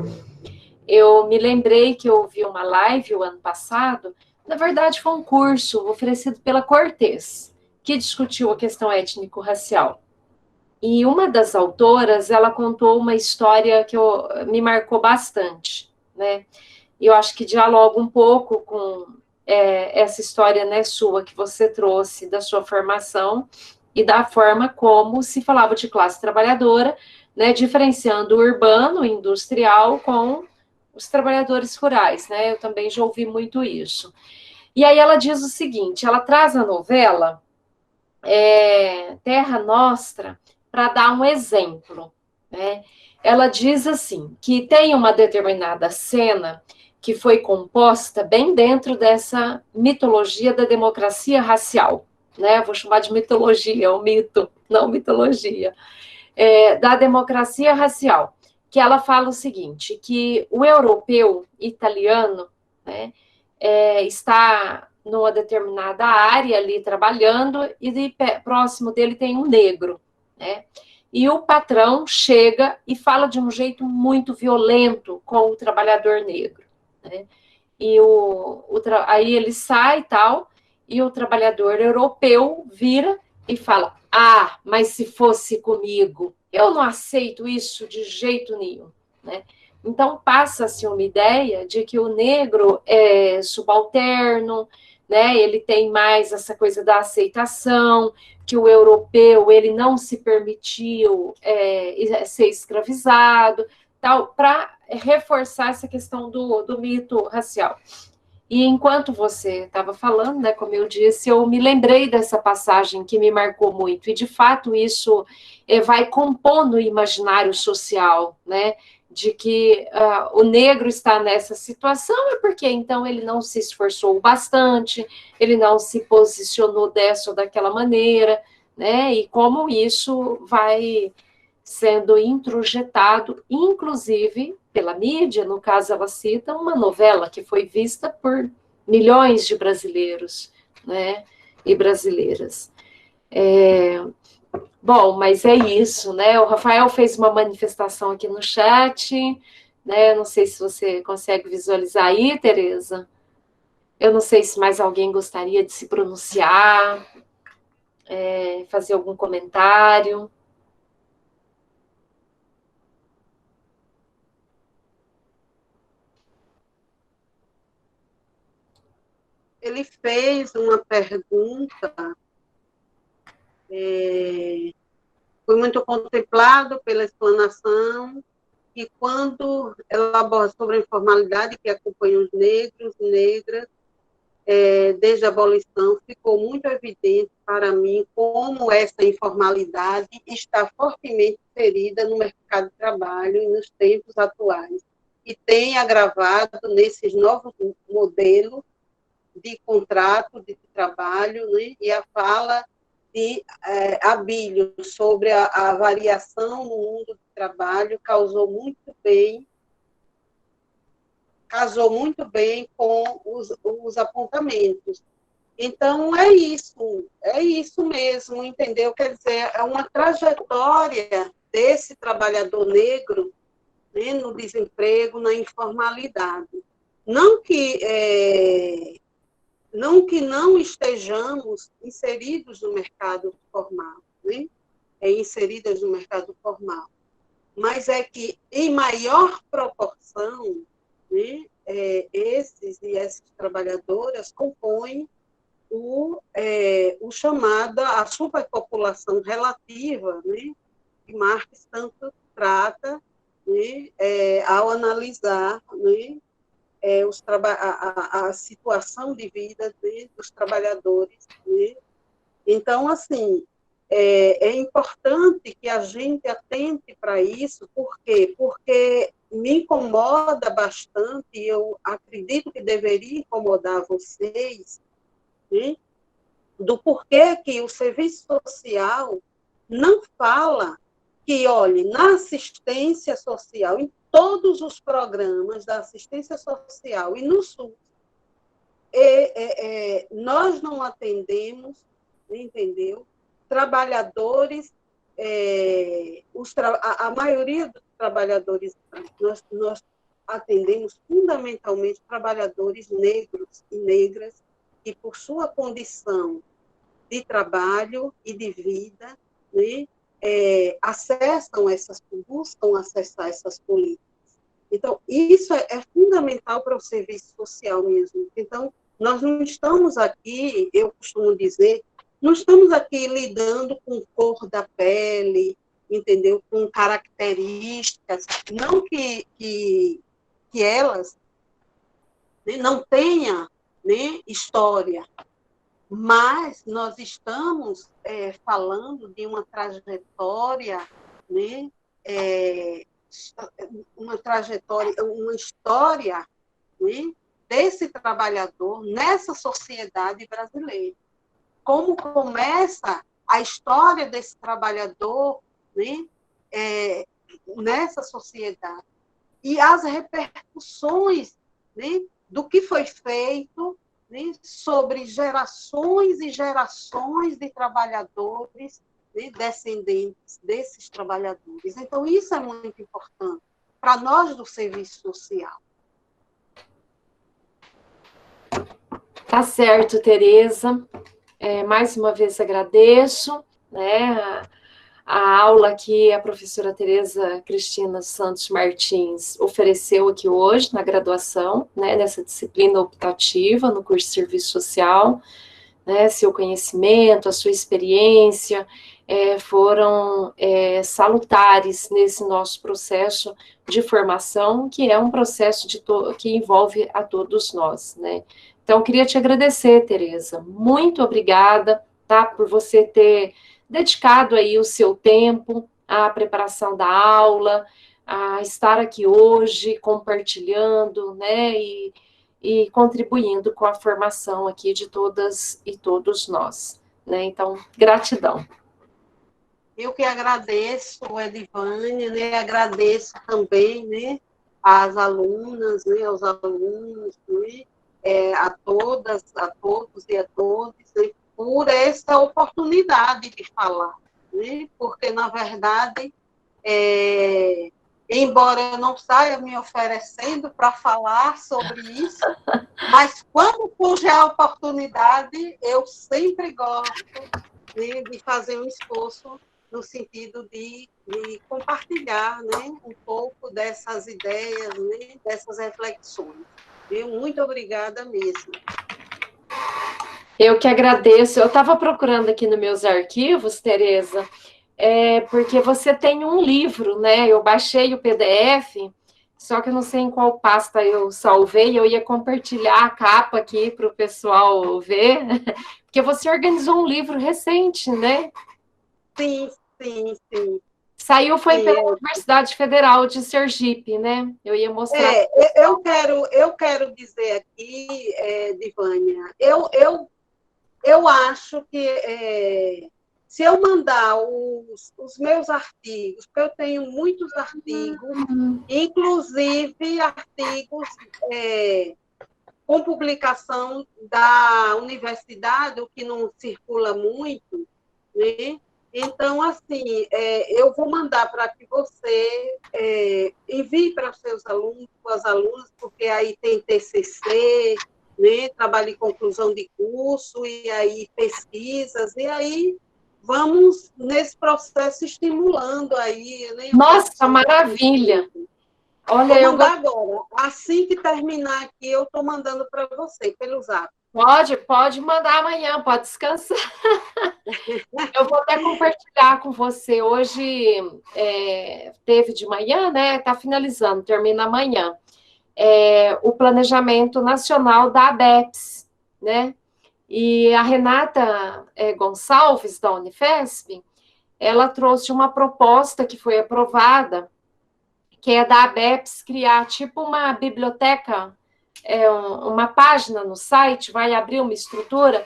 eu me lembrei que eu ouvi uma live o ano passado, na verdade foi um curso oferecido pela Cortez, que discutiu a questão étnico-racial. E uma das autoras, ela contou uma história que me marcou bastante, né? eu acho que dialoga um pouco com essa história, né, sua, que você trouxe da sua formação e da forma como se falava de classe trabalhadora, né, diferenciando o urbano, o industrial, com os trabalhadores rurais, né? Eu também já ouvi muito isso. E aí ela diz o seguinte, ela traz a novela Terra Nostra para dar um exemplo, né? Ela diz assim, que tem uma determinada cena que foi composta bem dentro dessa mitologia da democracia racial, né? Vou chamar de mitologia, o mito, não mitologia, da democracia racial, que ela fala o seguinte, que o europeu italiano, né, está numa determinada área ali trabalhando e próximo dele tem um negro, né? E o patrão chega e fala de um jeito muito violento com o trabalhador negro, né? E aí ele sai e tal, e o trabalhador europeu vira e fala: ah, mas se fosse comigo, eu não aceito isso de jeito nenhum, né? Então passa-se uma ideia de que o negro é subalterno, né? Ele tem mais essa coisa da aceitação, que o europeu ele não se permitiu ser escravizado, tal, para reforçar essa questão do mito racial. E enquanto você estava falando, né, como eu disse, eu me lembrei dessa passagem que me marcou muito, e de fato isso vai compondo o imaginário social, né, de que o negro está nessa situação é porque então ele não se esforçou bastante, ele não se posicionou dessa ou daquela maneira, né, e como isso vai sendo introjetado, inclusive pela mídia, no caso ela cita uma novela que foi vista por milhões de brasileiros, né, e brasileiras. Bom, mas é isso, né, o Rafael fez uma manifestação aqui no chat, né, não sei se você consegue visualizar aí, Tereza, eu não sei se mais alguém gostaria de se pronunciar, fazer algum comentário. Ele fez uma pergunta, foi muito contemplado pela explanação, e quando ela aborda sobre a informalidade que acompanha os negros e negras, desde a abolição, ficou muito evidente para mim como essa informalidade está fortemente inserida no mercado de trabalho e nos tempos atuais, e tem agravado nesses novos modelos de contrato de trabalho, né? E a fala de Abílio sobre a variação no mundo do trabalho casou muito bem com os apontamentos. Então, é isso mesmo, entendeu? Quer dizer, é uma trajetória desse trabalhador negro, né, no desemprego, na informalidade. Não que não estejamos inseridos no mercado formal, né? Inseridas no mercado formal, mas é que, em maior proporção, né, esses e essas trabalhadoras compõem o chamado, a superpopulação relativa, né, que Marx tanto trata, né, ao analisar, né, a situação de vida dos trabalhadores. Né? Então, assim, é importante que a gente atente para isso, por quê? Porque me incomoda bastante, e eu acredito que deveria incomodar vocês, né? Do porquê que o serviço social não fala que, olhe, na assistência social, em todos os programas da assistência social e no SUS, nós não atendemos, entendeu? Trabalhadores, a maioria dos trabalhadores, nós atendemos fundamentalmente trabalhadores negros e negras que, por sua condição de trabalho e de vida, né, buscam acessar essas políticas. Então, isso é fundamental para o serviço social mesmo. Então, nós não estamos aqui, eu costumo dizer, não estamos aqui lidando com cor da pele, entendeu? Com características, não que elas, né, não tenham, né, história, mas nós estamos falando de uma trajetória, né, uma trajetória, uma história, né, desse trabalhador nessa sociedade brasileira. Como começa a história desse trabalhador, né, nessa sociedade. E as repercussões, né, do que foi feito, né, sobre gerações e gerações de trabalhadores, né, descendentes desses trabalhadores. Então, isso é muito importante para nós do serviço social. Tá certo, Tereza. Mais uma vez agradeço, né, a aula que a professora Tereza Cristina Santos Martins ofereceu aqui hoje na graduação, né, nessa disciplina optativa no curso de Serviço Social, né, seu conhecimento, a sua experiência foram salutares nesse nosso processo de formação, que é um processo que envolve a todos nós, né. Então, queria te agradecer, Tereza, muito obrigada, tá, por você ter dedicado aí o seu tempo à preparação da aula, a estar aqui hoje compartilhando, né, e contribuindo com a formação aqui de todas e todos nós, né? Então, gratidão. Eu que agradeço, Edivânia, né? Agradeço também, né, às alunas, né, aos alunos, né, a todas, a todos e a todos, né, por essa oportunidade de falar, né? Porque, na verdade, embora eu não saia me oferecendo para falar sobre isso, mas quando surge a oportunidade, eu sempre gosto, né, de fazer um esforço no sentido de compartilhar, né, um pouco dessas ideias, né, dessas reflexões. Muito obrigada mesmo. Eu que agradeço. Eu estava procurando aqui nos meus arquivos, Tereza, porque você tem um livro, né? Eu baixei o PDF, só que eu não sei em qual pasta eu salvei, eu ia compartilhar a capa aqui para o pessoal ver, porque você organizou um livro recente, né? Sim, sim, sim. Saiu, foi pela Universidade Federal de Sergipe, né? Eu ia mostrar. Eu quero dizer aqui, Divânia, eu acho que se eu mandar os meus artigos, porque eu tenho muitos artigos, inclusive artigos com publicação da universidade, o que não circula muito, né? Então, assim, eu vou mandar para que você envie para os seus alunos, para as alunas, porque aí tem TCC, né? Trabalho em conclusão de curso, e aí pesquisas, e aí vamos nesse processo estimulando aí, né? Nossa, maravilha! Olha, vou mandar agora. Assim que terminar aqui, eu estou mandando para você, pelo Zap. Pode mandar amanhã, pode descansar. Eu vou até compartilhar com você. Hoje teve de manhã, né? Está finalizando, termina amanhã. O planejamento nacional da ABEPS, né? E a Renata Gonçalves, da Unifesp, ela trouxe uma proposta que foi aprovada, que é da ABEPS criar tipo uma biblioteca, uma página no site, vai abrir uma estrutura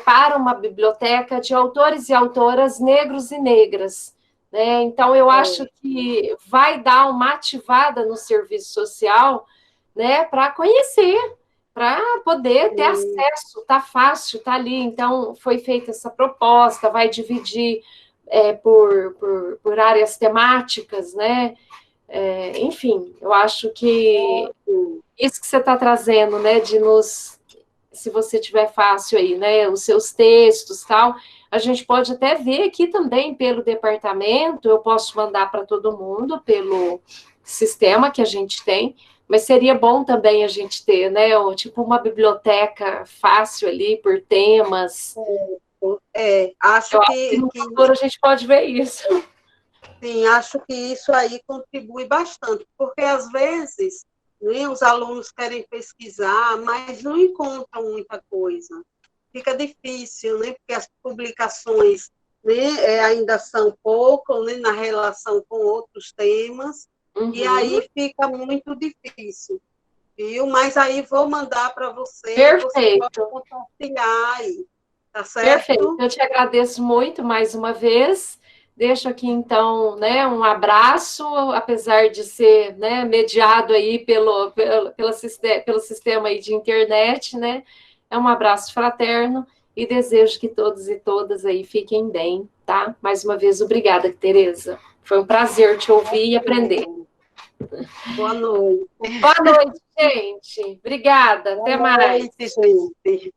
para uma biblioteca de autores e autoras negros e negras, né? Então, eu acho que vai dar uma ativada no serviço social, né, para conhecer, para poder ter acesso, tá fácil, tá ali. Então, foi feita essa proposta, vai dividir por áreas temáticas, né? Enfim, eu acho que isso que você está trazendo, né, de nos, se você tiver fácil aí, né, os seus textos, tal, a gente pode até ver aqui também pelo departamento, eu posso mandar para todo mundo pelo sistema que a gente tem, mas seria bom também a gente ter, né, tipo uma biblioteca fácil ali, por temas. Acho Eu acho que no futuro a gente pode ver isso. Sim, acho que isso aí contribui bastante, porque às vezes, né, os alunos querem pesquisar, mas não encontram muita coisa. Fica difícil, né, porque as publicações, né, ainda são pouco, né, na relação com outros temas, e aí fica muito difícil, viu? Mas aí vou mandar para você, você pode Perfeito. compartilhar aí, tá Perfeito. certo? Eu te agradeço muito mais uma vez. Deixo aqui, então, né, um abraço, apesar de ser, né, mediado aí pelo sistema aí de internet, né? É um abraço fraterno e desejo que todos e todas aí fiquem bem, tá? Mais uma vez, obrigada, Tereza. Foi um prazer te ouvir e aprender. Boa noite. Boa noite, gente. Obrigada. Até mais. Boa noite, gente.